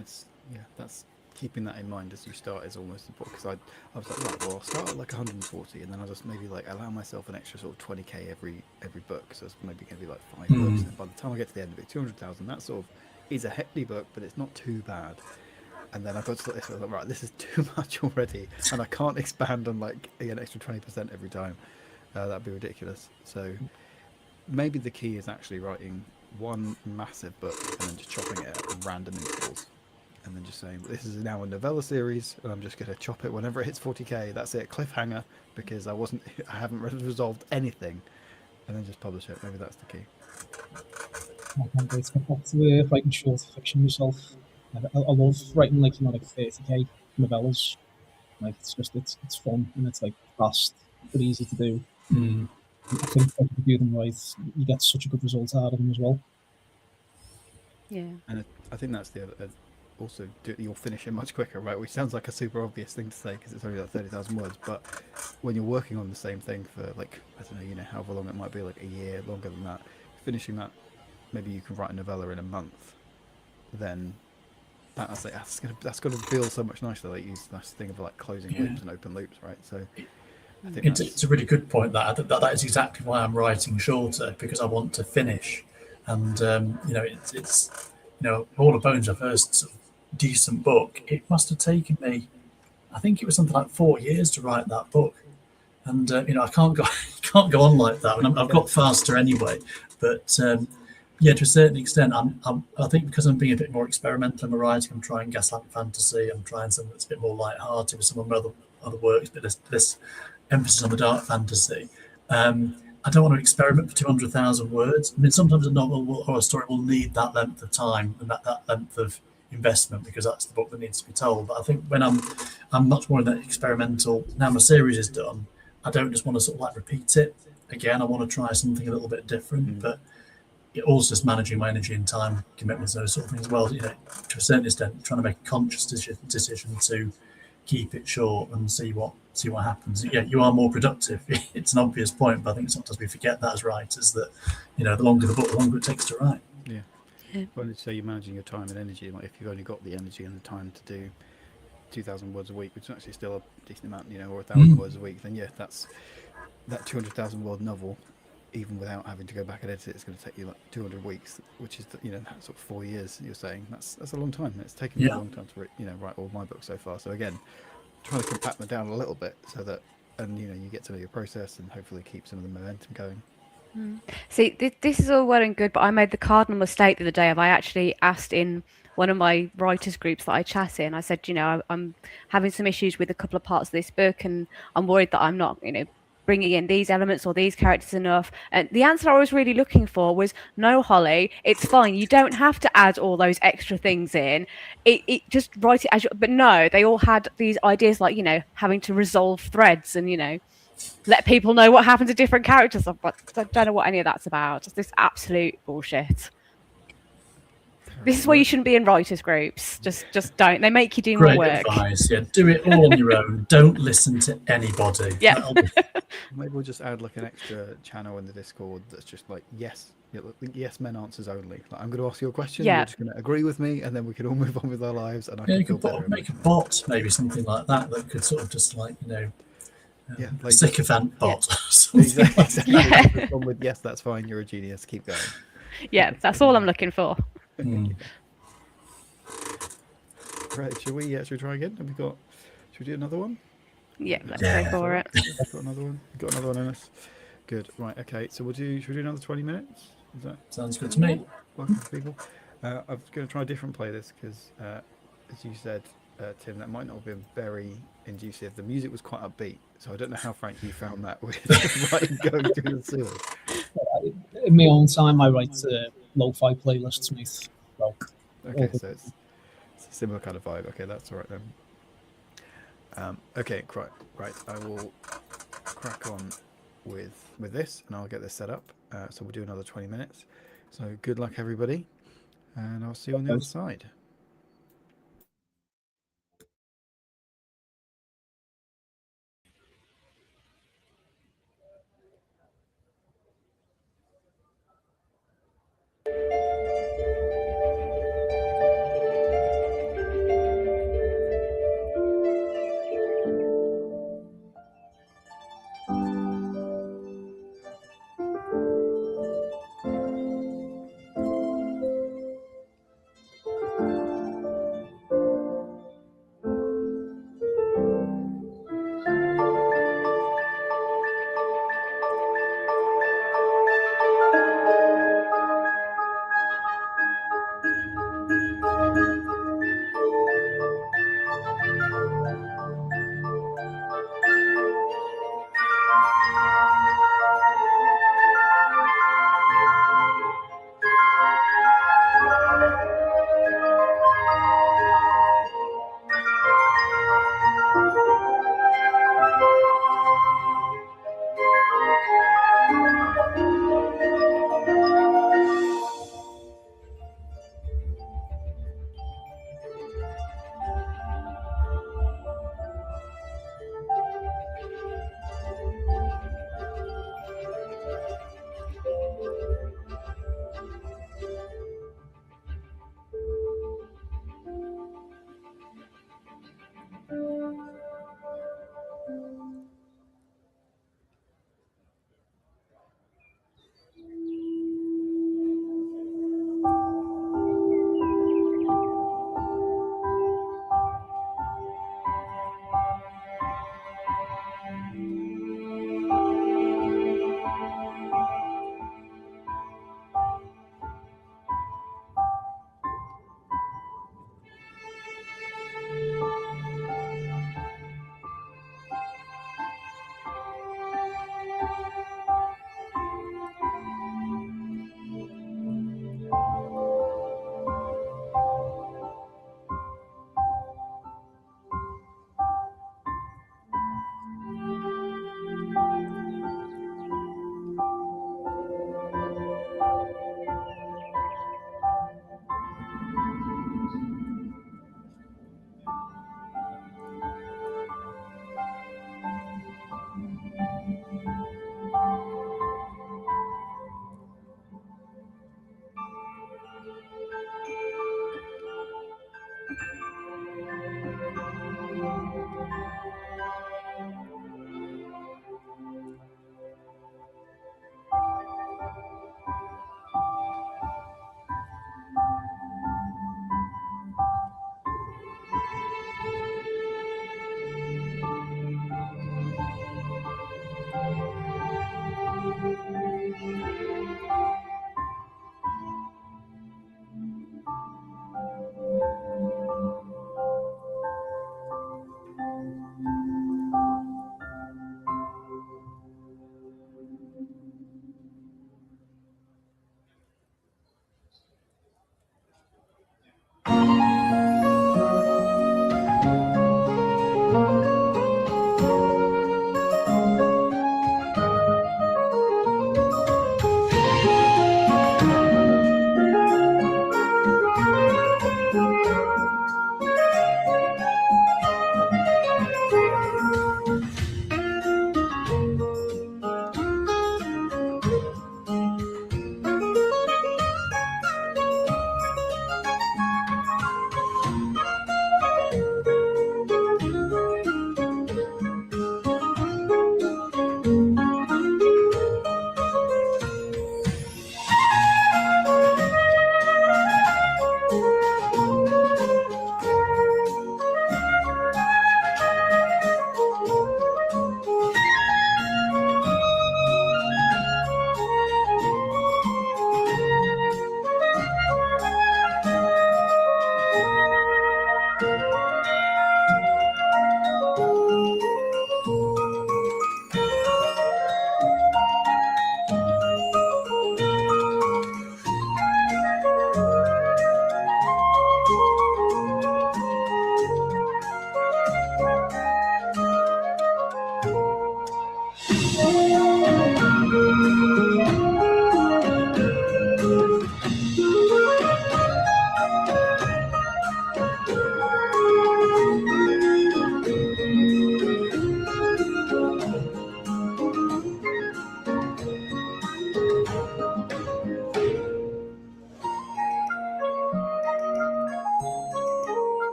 Speaker 1: that's keeping that in mind as you start is almost important, because I was like, right, well, I'll start at like 140, and then I'll just maybe like allow myself an extra sort of 20k every book, so it's maybe going to be like 5 books, and by the time I get to the end of it, 200,000, that sort of is a hefty book, but it's not too bad. And then I got to this, I was like, right, this is too much already, and I can't expand on like an extra 20% every time. That'd be ridiculous. So maybe the key is actually writing one massive book and then just chopping it at random intervals, and then just saying, this is now a novella series, and I'm just going to chop it whenever it hits 40k. That's it, cliffhanger, because I haven't resolved anything, and then just publish it. Maybe that's the key.
Speaker 3: I can't wait to get back to writing short fiction myself. I love writing like 30k novellas. Like it's fun, and it's like fast but easy to do. I think if you do them right, you get such a good result out of them as well.
Speaker 2: Yeah.
Speaker 1: And I think that's the other. Also, you'll finish it much quicker, right? Which sounds like a super obvious thing to say because it's only like 30,000 words. But when you're working on the same thing for like, I don't know, however long it might be, like a year, longer than that, finishing that, maybe you can write a novella in a month. Then that's gonna feel so much nicer. Like use this thing of like closing loops and open loops, right? So I think
Speaker 4: it's a really good point. That is exactly why I'm writing shorter, because I want to finish. And it's All of Bones, our first sort of decent book. It must have taken me, I think it was something like 4 years to write that book. And I can't go on like that. And I've got faster anyway. But to a certain extent, I think because I'm being a bit more experimental in my writing, I'm trying gaslight fantasy. I'm trying something that's a bit more light-hearted with some of my other works, but this emphasis on the dark fantasy. I don't want to experiment for 200,000 words. I mean, sometimes a novel or a story will need that length of time and that length of investment, because that's the book that needs to be told. But I think when I'm much more in that experimental, now my series is done, I don't just want to sort of like repeat it again. I want to try something a little bit different, but it also just managing my energy and time commitments, those sort of things as well. To a certain extent, trying to make a conscious decision to keep it short and see what happens. Yeah, you are more productive. It's an obvious point, but I think sometimes we forget that as writers, that the longer the book, the longer it takes to write.
Speaker 1: Yeah. Well, so you're managing your time and energy. Like if you've only got the energy and the time to do 2,000 words a week, which is actually still a decent amount, or 1,000 words a week, then that 200,000 word novel even without having to go back and edit it, it's going to take you like 200 weeks, which is that sort of 4 years. You're saying that's a long time. It's taken me a long time to write all my books so far. So again, trying to compact them down a little bit so that you get to know your process and hopefully keep some of the momentum going.
Speaker 2: See, this is all well and good, but I made the cardinal mistake the other day of I actually asked in one of my writers groups that I chat in. I said, I'm having some issues with a couple of parts of this book, and I'm worried that I'm not, bringing in these elements or these characters enough. And the answer I was really looking for was, no, Holly, it's fine. You don't have to add all those extra things in. It just write it as you. But no, they all had these ideas like, having to resolve threads and, let people know what happened to different characters. I don't know what any of that's about. Just this absolute bullshit. This is why you shouldn't be in writers' groups. Just don't. They make you do more work.
Speaker 4: Great advice. Yeah, do it all on your own. Don't listen to anybody.
Speaker 2: Yeah.
Speaker 1: Maybe we'll just add like an extra channel in the Discord that's just like yes men answers only. Like, I'm going to ask you a question.
Speaker 2: Yeah.
Speaker 1: You're just going to agree with me, and then we can all move on with our lives. And
Speaker 4: You could make a bot, maybe something like that could sort of just like a sycophant bot.
Speaker 1: Exactly.
Speaker 2: Yeah.
Speaker 1: With yes, that's fine. You're a genius. Keep going.
Speaker 2: Yeah, that's all I'm looking for.
Speaker 1: Right, should we try again? Should we do another one?
Speaker 2: Yeah, let's go for it.
Speaker 1: Got another one. Got another one in us. Good. Right. Okay. So should we do another 20 minutes?
Speaker 4: Sounds good to me.
Speaker 1: Welcome people. I'm going to try a different playlist because, as you said, Tim, that might not have been very inducive. The music was quite upbeat, so I don't know how Frank you found that with going through the sewers.
Speaker 3: In my own time, I write lo-fi playlists, mate. So,
Speaker 1: okay, so it's a similar kind of vibe. Okay, that's all right then. Okay, right. I will crack on with this, and I'll get this set up. So we'll do another 20 minutes. So good luck, everybody, and I'll see you on the other side.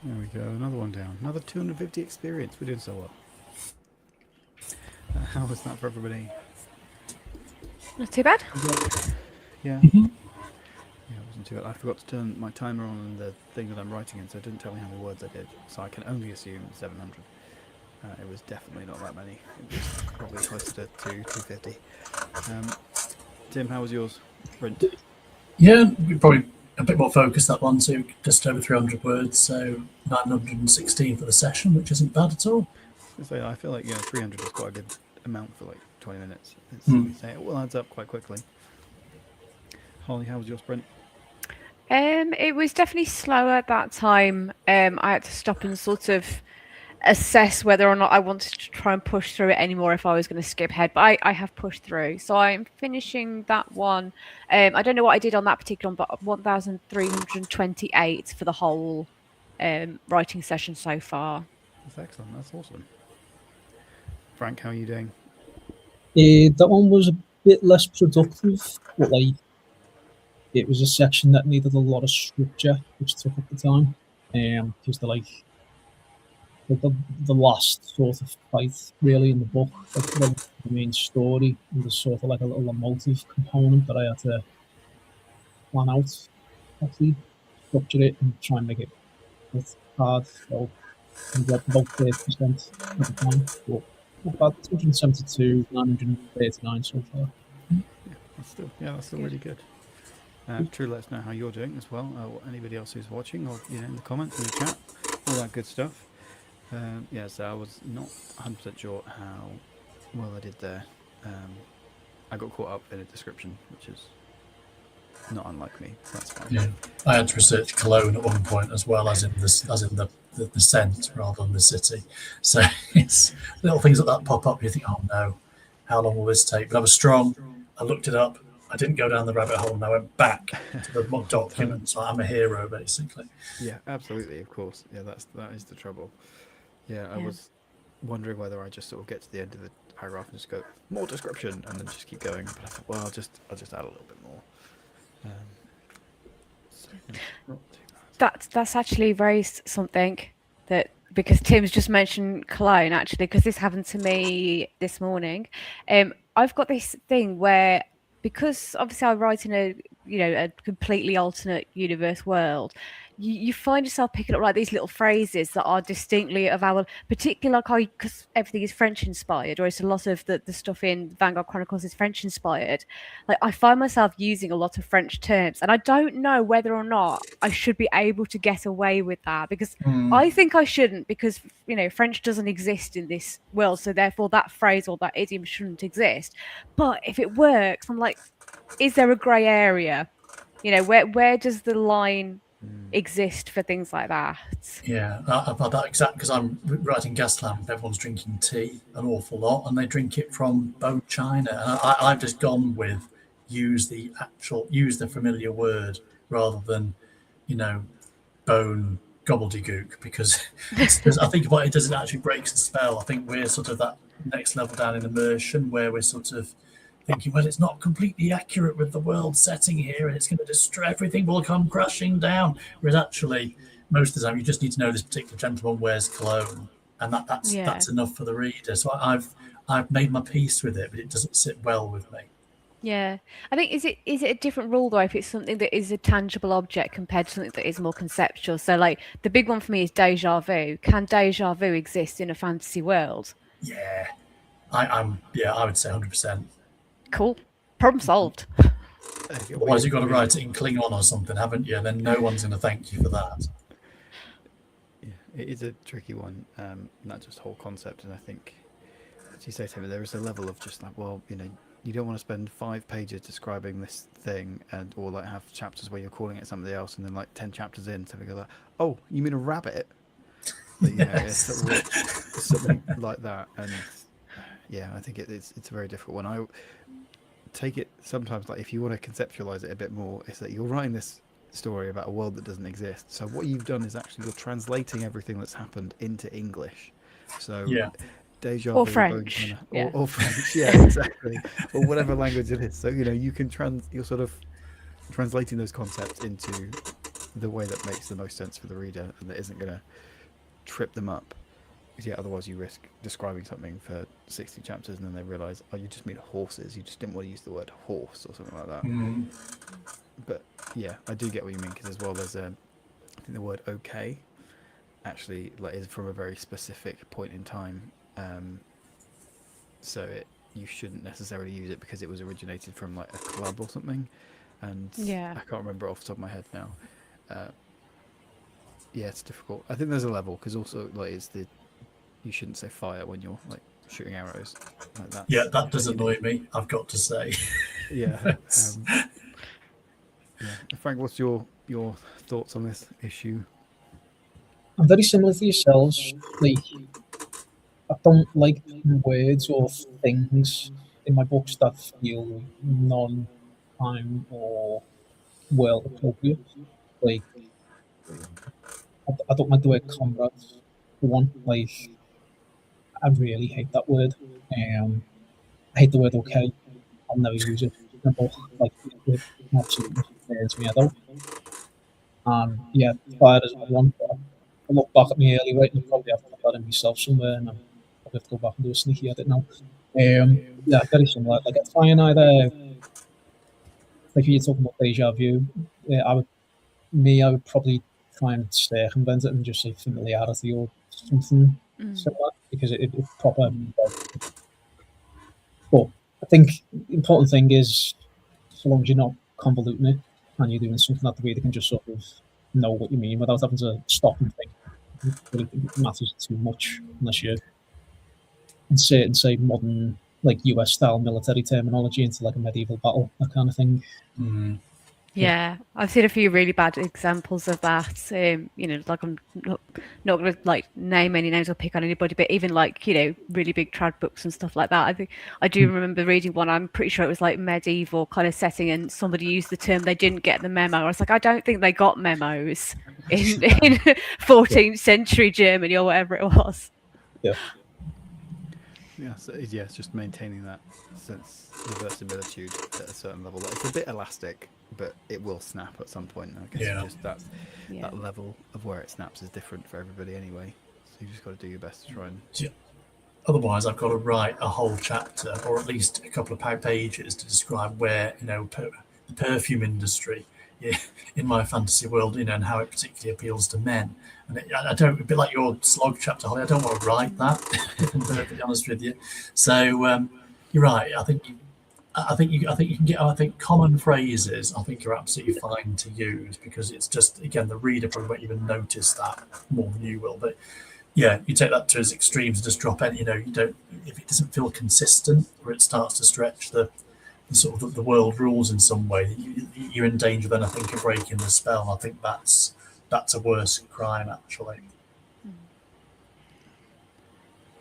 Speaker 1: There we go. Another one down. Another 250 experience. We're doing so well. How was that for everybody?
Speaker 2: Not too bad.
Speaker 1: Yeah.
Speaker 4: Mhm.
Speaker 1: Yeah, it wasn't too bad. I forgot to turn my timer on and the thing that I'm writing in, so it didn't tell me how many words I did. So I can only assume 700. It was definitely not that many. It was probably closer to 250. Tim, how was yours? Sprint.
Speaker 4: Yeah, probably a bit more focused that one too, just over 300 words, so 916 for the session, which isn't bad at all.
Speaker 1: So I feel like 300 is quite a good amount for like 20 minutes. It all adds up quite quickly. Holly, how was your sprint?
Speaker 2: It was definitely slower at that time. I had to stop and sort of assess whether or not I wanted to try and push through it anymore if I was going to skip ahead. But I have pushed through. So I'm finishing that one. I don't know what I did on that particular one, but 1,328 for the whole writing session so far.
Speaker 1: That's excellent. That's awesome. Frank, how are you doing?
Speaker 3: That one was a bit less productive, but like it was a section that needed a lot of structure, which took up the time. Because the last sort of fight really in the book, like the main story, and there's sort of like a little emotive component that I had to plan out, actually structure it and try and make it hard. So I got about 30% at the time, but about 272, 939 so far.
Speaker 1: That's still really good. True, let us know how you're doing as well, or anybody else who's watching, or in the comments, in the chat, all that good stuff. So I was not 100% sure how well I did there. I got caught up in a description, which is not unlike me. So that's fine.
Speaker 4: Yeah, I had to research Cologne at one point as well, as in the scent rather than the city. So it's little things like that pop up. You think, oh no, how long will this take? But I was strong. I looked it up. I didn't go down the rabbit hole, and I went back to the documents. Like, I'm a hero, basically.
Speaker 1: Yeah, absolutely, of course. Yeah, that is the trouble. Yeah, I was wondering whether I just sort of get to the end of the paragraph and just go more description, and then just keep going. But I thought, well, I'll just add a little bit more. Not too bad.
Speaker 2: That's actually very something that, because Tim's just mentioned Cologne, actually, because this happened to me this morning. I've got this thing where, because obviously I write in a completely alternate universe world, you find yourself picking up like these little phrases that are distinctly of our particular, like, because everything is French inspired, or it's a lot of the stuff in Vanguard Chronicles is French inspired. Like, I find myself using a lot of French terms, and I don't know whether or not I should be able to get away with that, because I think I shouldn't, because French doesn't exist in this world, so therefore that phrase or that idiom shouldn't exist. But if it works, I'm like, is there a grey area? Where does the line exist for things like that?
Speaker 4: Yeah, I've had that exact, because I'm writing Gaslamp. Everyone's drinking tea an awful lot, and they drink it from bone china. And I've just gone with use the familiar word rather than bone gobbledygook, because I think what it does, it actually breaks the spell. I think we're sort of that next level down in immersion where we're sort of thinking, well, it's not completely accurate with the world setting here, and it's going to destroy, everything will come crashing down. Whereas actually, most of the time, you just need to know this particular gentleman wears cologne, and that's enough for the reader. So I've made my peace with it, but it doesn't sit well with me.
Speaker 2: Yeah, I think is it a different rule though if it's something that is a tangible object compared to something that is more conceptual? So like the big one for me is déjà vu. Can déjà vu exist in a fantasy world?
Speaker 4: Yeah, I would say 100%.
Speaker 2: Cool. Problem solved.
Speaker 4: Otherwise, you've got to write it in Klingon or something, haven't you? Then no one's going to thank you for that.
Speaker 1: Yeah, it is a tricky one, that just whole concept. And I think, as you say, Tim, there is a level of just like, well, you don't want to spend 5 pages describing this thing, or like have chapters where you're calling it something else, and then like 10 chapters in, something like, oh, you mean a rabbit? But,
Speaker 4: Yes.
Speaker 1: it's something like that. And yeah, I think it's a very difficult one. I take it sometimes like if you want to conceptualize it a bit more, it's that you're writing this story about a world that doesn't exist. So what you've done is actually you're translating everything that's happened into English. So deja vu,
Speaker 2: or French,
Speaker 1: or French, yeah, exactly, or whatever language it is. So you can you're sort of translating those concepts into the way that makes the most sense for the reader and that isn't going to trip them up. Because otherwise you risk describing something for 60 chapters and then they realise, oh, you just mean horses. You just didn't want to use the word horse or something like that. But yeah, I do get what you mean, because as well there's I think the word okay actually is from a very specific point in time. So you shouldn't necessarily use it because it was originated from like a club or something. And
Speaker 2: Yeah.
Speaker 1: I can't remember off the top of my head now. Yeah, it's difficult. I think there's a level, because also you shouldn't say fire when you're like shooting arrows. Like that.
Speaker 4: Yeah, that does annoy me, I've got to say.
Speaker 1: Yeah. Yeah. Frank, what's your thoughts on this issue?
Speaker 3: I'm very similar to yourselves. Like, I don't like words or things in my books that feel non-time or world appropriate. Like, I don't like the word comrade, for one. Like, I really hate that word. I hate the word okay. I'll never use it in a book. Like, it absolutely burns me head out. And yeah, fire is another one. But I look back at my early writing, I probably have to put that in myself somewhere, and I'll probably have to go back and do a sneaky edit now. Yeah, very similar. Like, I try and either, like you're talking about deja vu, I would probably try and circumvent it and just say familiarity or something similar, because it proper. But I think the important thing is, so long as you're not convoluting it and you're doing something that the reader can just sort of know what you mean without having to stop and think. I don't really think it matters too much unless you're inserting, say, modern, like US style military terminology into like a medieval battle, that kind of thing.
Speaker 2: Yeah, I've seen a few really bad examples of that. Like I'm not going to like name any names or pick on anybody, but even like, really big trad books and stuff like that. I think I do remember reading one. I'm pretty sure it was like medieval kind of setting, and somebody used the term they didn't get the memo. I was like, I don't think they got memos in 14th century Germany or whatever it was.
Speaker 3: Yeah.
Speaker 1: Yeah, so it's just maintaining that sense of verisimilitude at a certain level. It's a bit elastic, but it will snap at some point. I guess just that level of where it snaps is different for everybody anyway. So you just got to do your best to try and.
Speaker 4: Yeah. Otherwise, I've got to write a whole chapter or at least a couple of pages to describe where the perfume industry in my fantasy world, and how it particularly appeals to men. And I don't, a bit like your slog chapter, Holly, I don't want to write that, if I'm perfectly honest with you. So you're right. I think you can get. I think common phrases, I think, are absolutely fine to use, because it's just, again, the reader probably won't even notice that more than you will. But yeah, you take that to its extremes, just drop any. You don't, if it doesn't feel consistent, or it starts to stretch the sort of the world rules in some way, you're in danger then, I think, of breaking the spell. I think that's a worse crime, actually.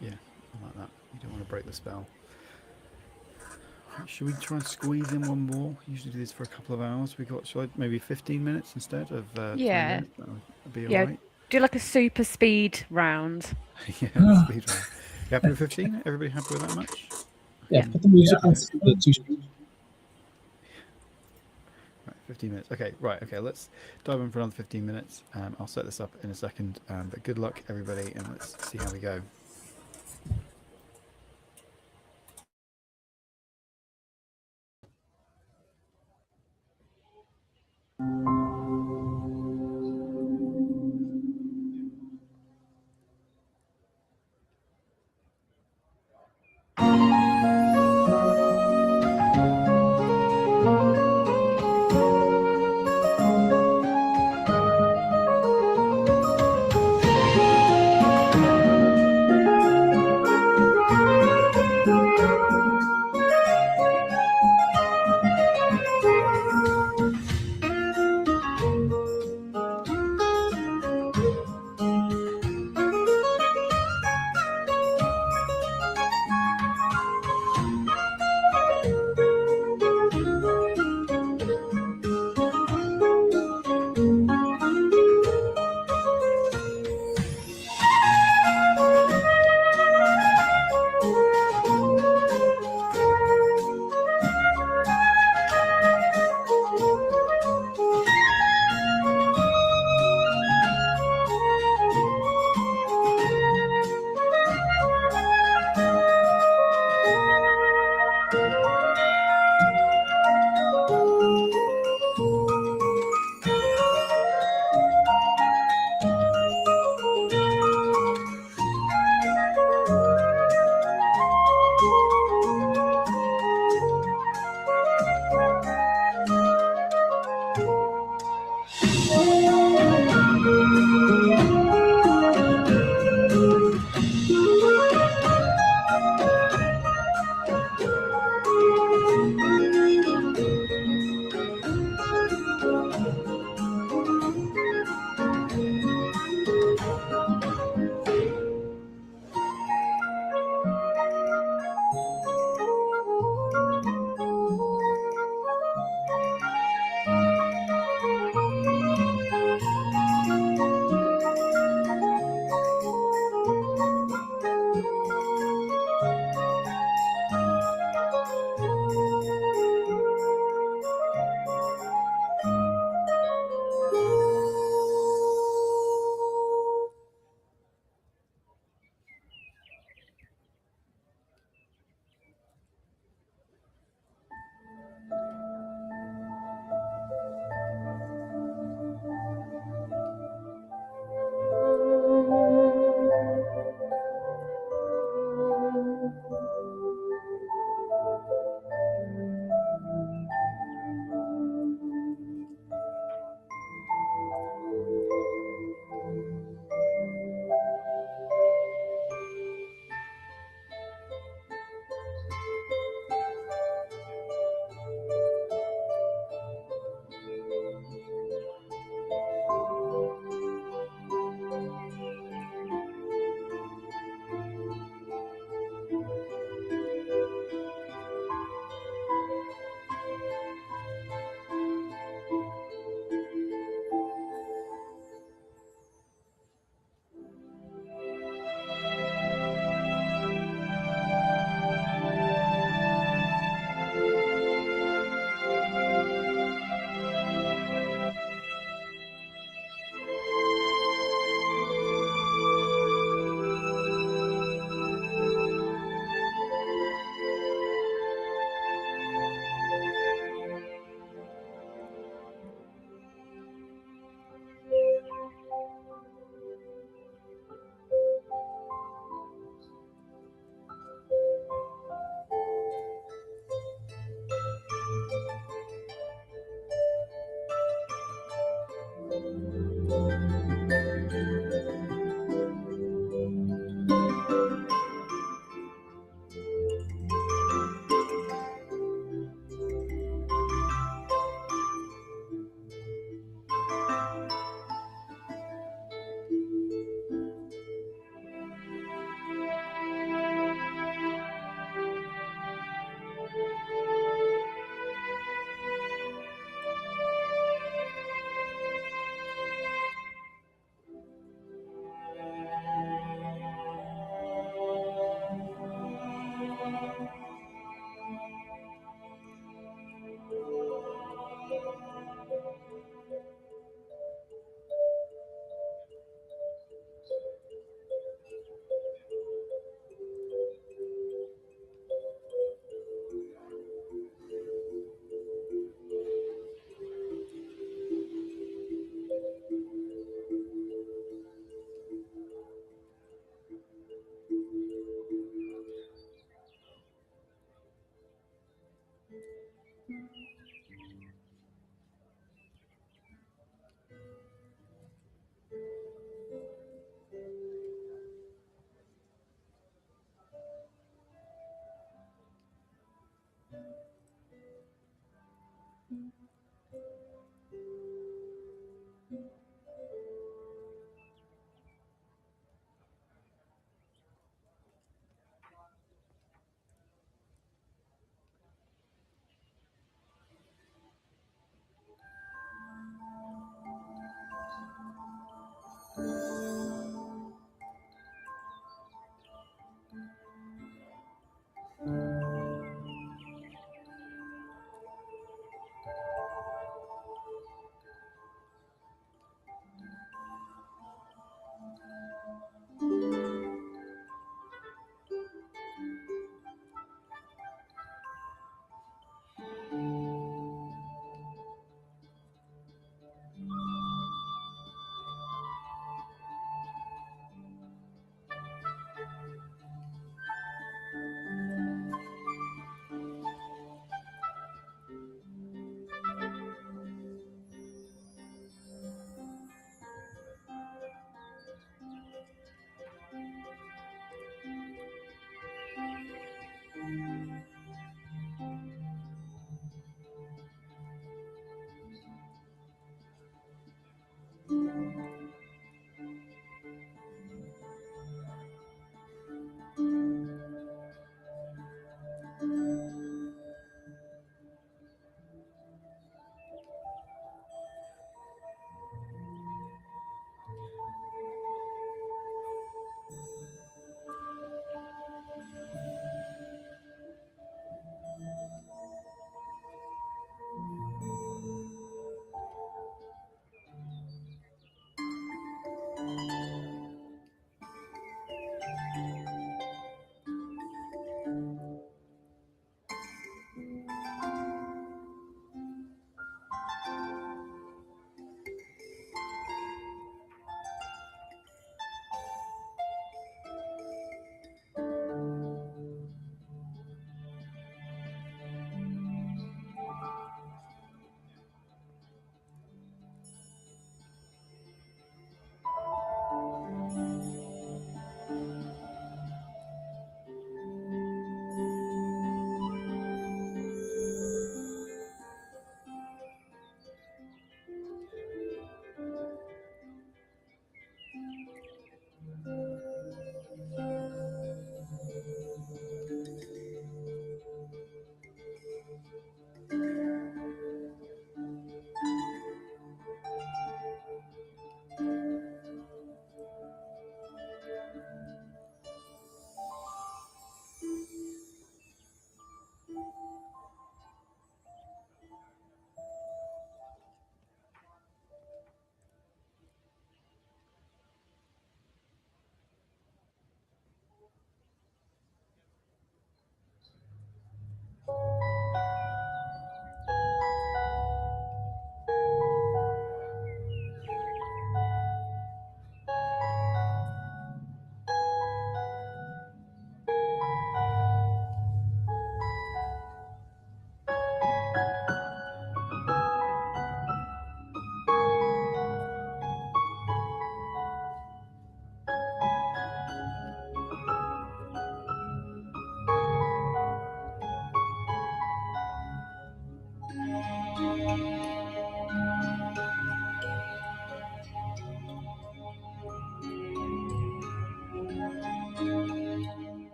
Speaker 1: Yeah, I like that. You don't want to break the spell. Right, should we try and squeeze in one more? Usually do this for a couple of hours. Maybe 15 minutes instead of 20 minutes? That'd be all right.
Speaker 2: Do like a super speed round.
Speaker 1: Speed round. You happy with 15? Everybody happy with that much?
Speaker 3: Yeah, put the music on the 2 speed.
Speaker 1: 15 minutes. Okay, right. Okay, let's dive in for another 15 minutes. I'll set this up in a second. But good luck, everybody, and let's see how we go.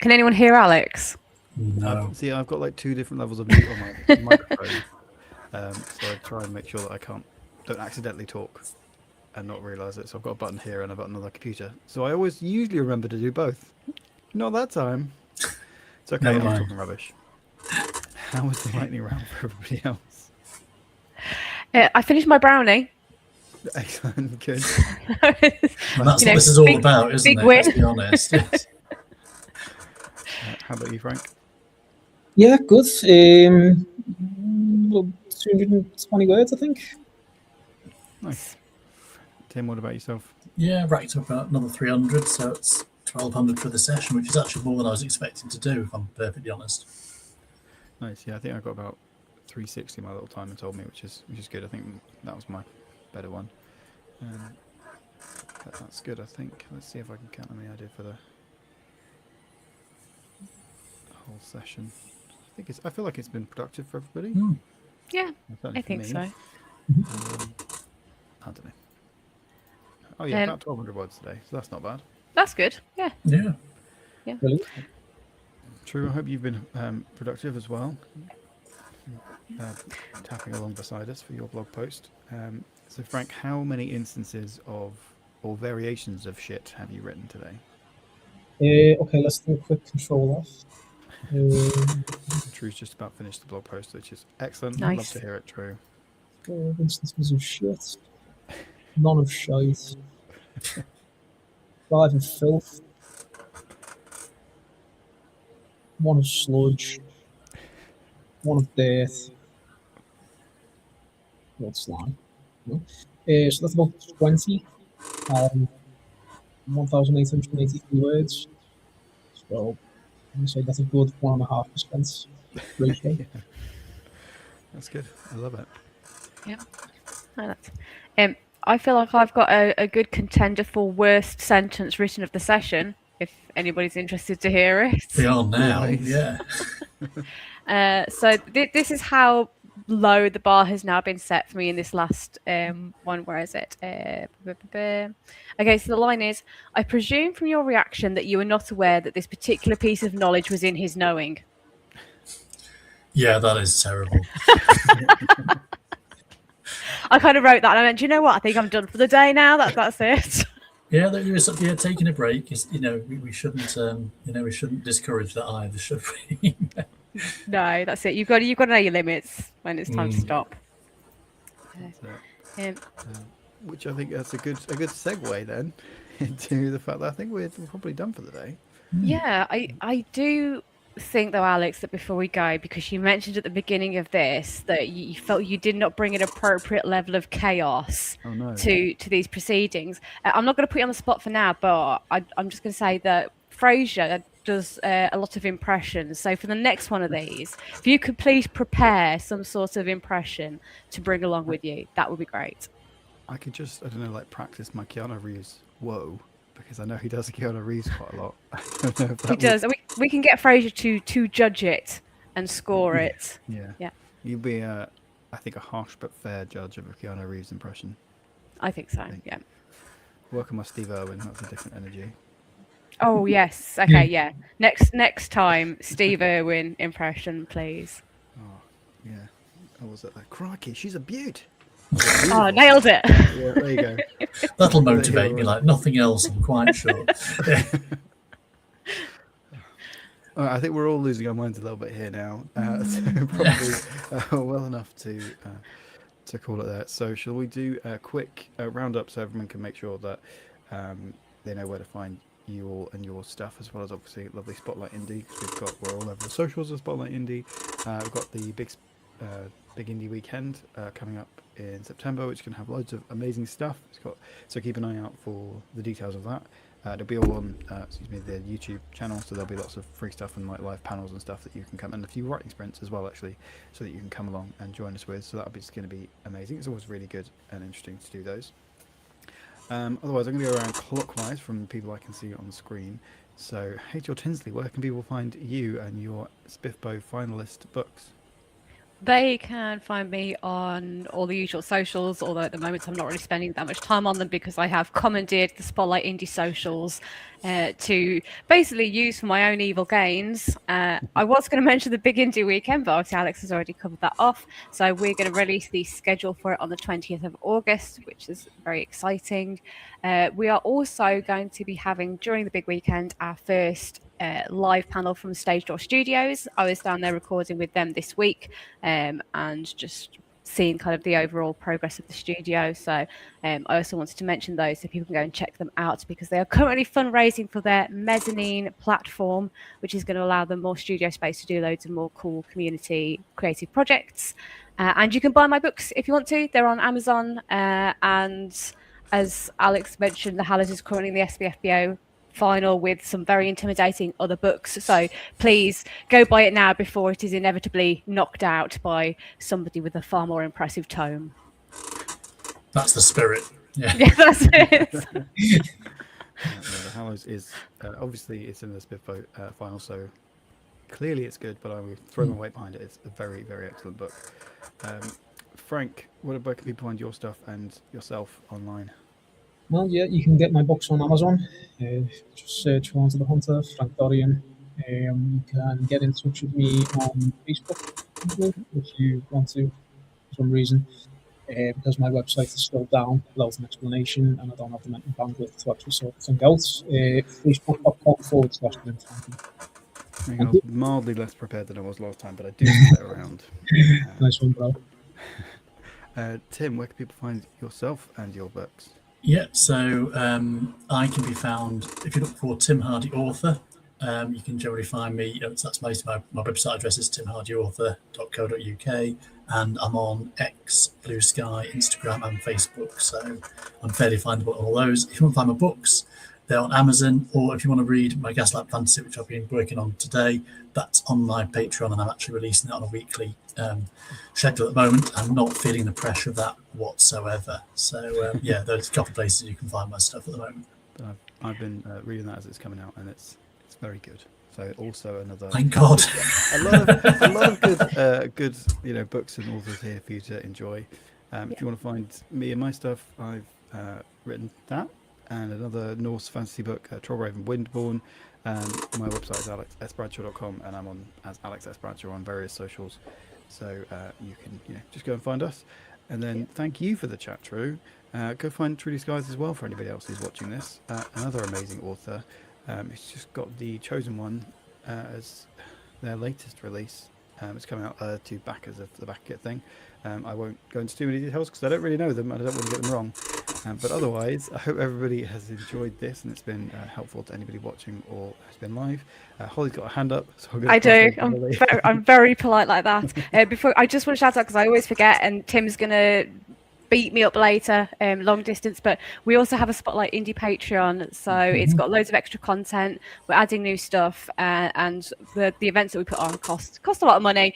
Speaker 2: Can anyone hear Alex?
Speaker 4: No.
Speaker 1: See, I've got like 2 different levels of mute on my microphone, so I try and make sure that I don't accidentally talk and not realise it. So I've got a button here and a button on the computer. So I always usually remember to do both. Not that time. It's okay.
Speaker 4: Never
Speaker 1: I'm
Speaker 4: mind.
Speaker 1: talking rubbish. How was the lightning round for everybody else?
Speaker 2: I finished my brownie.
Speaker 1: Excellent. Good.
Speaker 4: Well, that's
Speaker 2: You
Speaker 4: what
Speaker 2: know,
Speaker 4: this is all
Speaker 2: big-
Speaker 4: about, isn't
Speaker 2: big
Speaker 4: it?
Speaker 2: win.
Speaker 4: Let's be honest. Yes.
Speaker 1: How about you, Frank?
Speaker 3: Yeah, good. 220 words, I think.
Speaker 1: Nice. Tim, what about yourself?
Speaker 4: Yeah, racked up another 300, so it's 1,200 for the session, which is actually more than I was expecting to do, if I'm perfectly honest.
Speaker 1: Nice. Yeah, I think I got about 360. My little timer told me, which is good. I think that was my better one. That's good. I think. Let's see if I can count how many I did for the whole session. I feel like it's been productive for everybody.
Speaker 2: Yeah,
Speaker 1: Certainly
Speaker 2: I
Speaker 1: for
Speaker 2: think
Speaker 1: me.
Speaker 2: so.
Speaker 1: I don't know. Oh yeah, about 1,200 words today, so that's not bad.
Speaker 2: That's good. Yeah.
Speaker 4: Yeah.
Speaker 3: Brilliant.
Speaker 1: True. I hope you've been productive as well. Tapping along beside us for your blog post. So Frank, how many instances of or variations of shit have you written today?
Speaker 3: Okay, let's do a quick control F.
Speaker 1: True's just about finished the blog post, which is excellent.
Speaker 2: Nice.
Speaker 1: Love to hear it, True.
Speaker 3: 4 instances of shit. None of shite. 5 of filth. 1 of sludge. 1 of dirt. What slime? No. So that's about 20. 1,883 words. So I'm gonna say that's a good 1.5% ratio.
Speaker 1: That's good. I love it.
Speaker 2: Yeah. No, I feel like I've got a good contender for worst sentence written of the session, if anybody's interested to hear it.
Speaker 4: We are now.
Speaker 1: Always.
Speaker 4: Yeah.
Speaker 2: So this is how low the bar has now been set for me in this last one. Where is it? Okay, so the line is, I presume from your reaction that you were not aware that this particular piece of knowledge was in his knowing.
Speaker 4: Yeah, that is terrible.
Speaker 2: I kind of wrote that and I went, do you know what? I think I'm done for the day now. That's it.
Speaker 4: Yeah, there is something. Yeah, taking a break is. We shouldn't. We shouldn't discourage that either, should we?
Speaker 2: No, that's it. You've got to know your limits when it's time to stop.
Speaker 1: That's it. Which I think that's a good segue then into the fact that I think we're probably done for the day.
Speaker 2: Yeah, I do think though, Alex, that before we go, because you mentioned at the beginning of this that you felt you did not bring an appropriate level of chaos to these proceedings. I'm not going to put you on the spot for now, but I'm just going to say that Frasier does a lot of impressions. So for the next one of these, if you could please prepare some sort of impression to bring along with you, that would be great.
Speaker 1: I could just, I don't know, like practice my Keanu Reeves whoa, because I know he does Keanu Reeves quite a lot. I don't know if that
Speaker 2: He does. We can get Frasier to judge it and score it.
Speaker 1: Yeah.
Speaker 2: Yeah.
Speaker 1: You'd be, I think, a harsh but fair judge of a Keanu Reeves impression.
Speaker 2: I think so. Yeah.
Speaker 1: Working with Steve Irwin, that's a different energy.
Speaker 2: Oh yes. Okay. Yeah. Next time, Steve Irwin impression, please.
Speaker 1: Oh, yeah. I was at that. Crikey, she's a beaut.
Speaker 2: Oh, nailed it.
Speaker 1: Yeah, there you go.
Speaker 4: That'll motivate me like nothing else, I'm quite sure.
Speaker 1: All right, I think we're all losing our minds a little bit here now. So probably well enough to call it there. So shall we do a quick roundup so everyone can make sure that they know where to find you all and your stuff, as well as obviously lovely Spotlight Indie, because we're all over the socials of Spotlight Indie. We've got the big indie weekend coming up in September, which can have loads of amazing stuff. So keep an eye out for the details of that. It'll be all on the YouTube channel, so there'll be lots of free stuff and like live panels and stuff that you can come, and a few writing sprints as well actually, so that you can come along and join us with. So that'll be just going to be amazing. It's always really good and interesting to do those. Otherwise, I'm going to go around clockwise from the people I can see on the screen. So, hey, Tinsley, where can people find you and your Spiffbo finalist books?
Speaker 2: They can find me on all the usual socials, although at the moment I'm not really spending that much time on them because I have commandeered the Spotlight Indie socials to basically use for my own evil gains. I was going to mention the Big Indie Weekend, but obviously Alex has already covered that off. So we're going to release the schedule for it on the 20th of August, which is very exciting. We are also going to be having, during the big weekend, our first live panel from Stage Door Studios. I was down there recording with them this week and just seeing kind of the overall progress of the studio. So I also wanted to mention those so people can go and check them out because they are currently fundraising for their mezzanine platform, which is going to allow them more studio space to do loads of more cool community creative projects. And you can buy my books if you want to. They're on Amazon. And as Alex mentioned, The Hallows is currently in the SBFBO final with some very intimidating other books. So please go buy it now before it is inevitably knocked out by somebody with a far more impressive tome.
Speaker 4: That's the spirit. Yeah,
Speaker 2: Yeah, that's it.
Speaker 1: The Hallows is obviously it's in the SBFBO final, so clearly it's good. But I will throw my weight behind it. It's a very, very excellent book. Frank, what about can people find your stuff and yourself online?
Speaker 3: Well, yeah, you can get my books on Amazon. Just search for Onto the Hunter, Frank Dorrian. You can get in touch with me on Facebook if you want to, for some reason, because my website is still down without an explanation and I don't have the mental bandwidth to actually sort things out. Facebook.com/Frankie.
Speaker 1: I was mildly less prepared than I was last time, but I do get around.
Speaker 3: Nice one, bro.
Speaker 1: Tim, where can people find yourself and your books?
Speaker 4: yeah. So I can be found if you look for Tim Hardie author. You can generally find me. That's most of my website address is timhardieauthor.co.uk, and I'm on X, Blue Sky, Instagram, and Facebook. So I'm fairly findable on all those. If you want to find my books, they're on Amazon, or if you want to read my Gaslight Fantasy, which I've been working on today, that's on my Patreon, and I'm actually releasing it on a weekly schedule at the moment. I'm not feeling the pressure of that whatsoever. So yeah, there's a couple of places you can find my stuff at the moment.
Speaker 1: I've been reading that as it's coming out, and it's very good. So also another
Speaker 4: Thank God.
Speaker 1: a lot of good books and authors here for you to enjoy. If you want to find me and my stuff, I've written that and another Norse fantasy book, Trollraven Windborn. My website is alexsbradshaw.com, and I'm on as Alex S. Bradshaw on various socials. So you can just go and find us. And then thank you for the chat, True. Go find Trudy Skies as well for anybody else who's watching this. Another amazing author. It's just got The Chosen One as their latest release. It's coming out to backers of the Back It thing. I won't go into too many details because I don't really know them and I don't want to get them wrong. But otherwise, I hope everybody has enjoyed this and it's been helpful to anybody watching or has been live. Holly's got a hand up. So
Speaker 2: I do. I'm very polite like that. Before I just want to shout out because I always forget, and Tim's gonna beat me up later, long distance, but we also have a Spotlight Indie Patreon, so it's got loads of extra content. We're adding new stuff, and the events that we put on cost a lot of money,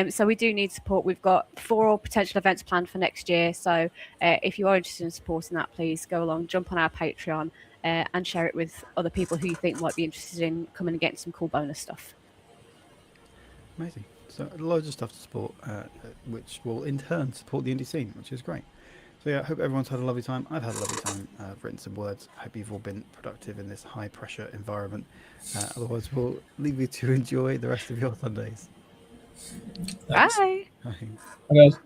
Speaker 2: so we do need support. We've got 4 potential events planned for next year, so if you are interested in supporting that, please go along, jump on our Patreon, and share it with other people who you think might be interested in coming and getting some cool bonus stuff.
Speaker 1: Amazing. So loads of stuff to support, which will in turn support the indie scene, which is great. So yeah, I hope everyone's had a lovely time. I've had a lovely time. I've written some words. I hope you've all been productive in this high pressure environment. Otherwise, we'll leave you to enjoy the rest of your Sundays.
Speaker 2: Bye.
Speaker 1: Bye.
Speaker 3: Bye, guys.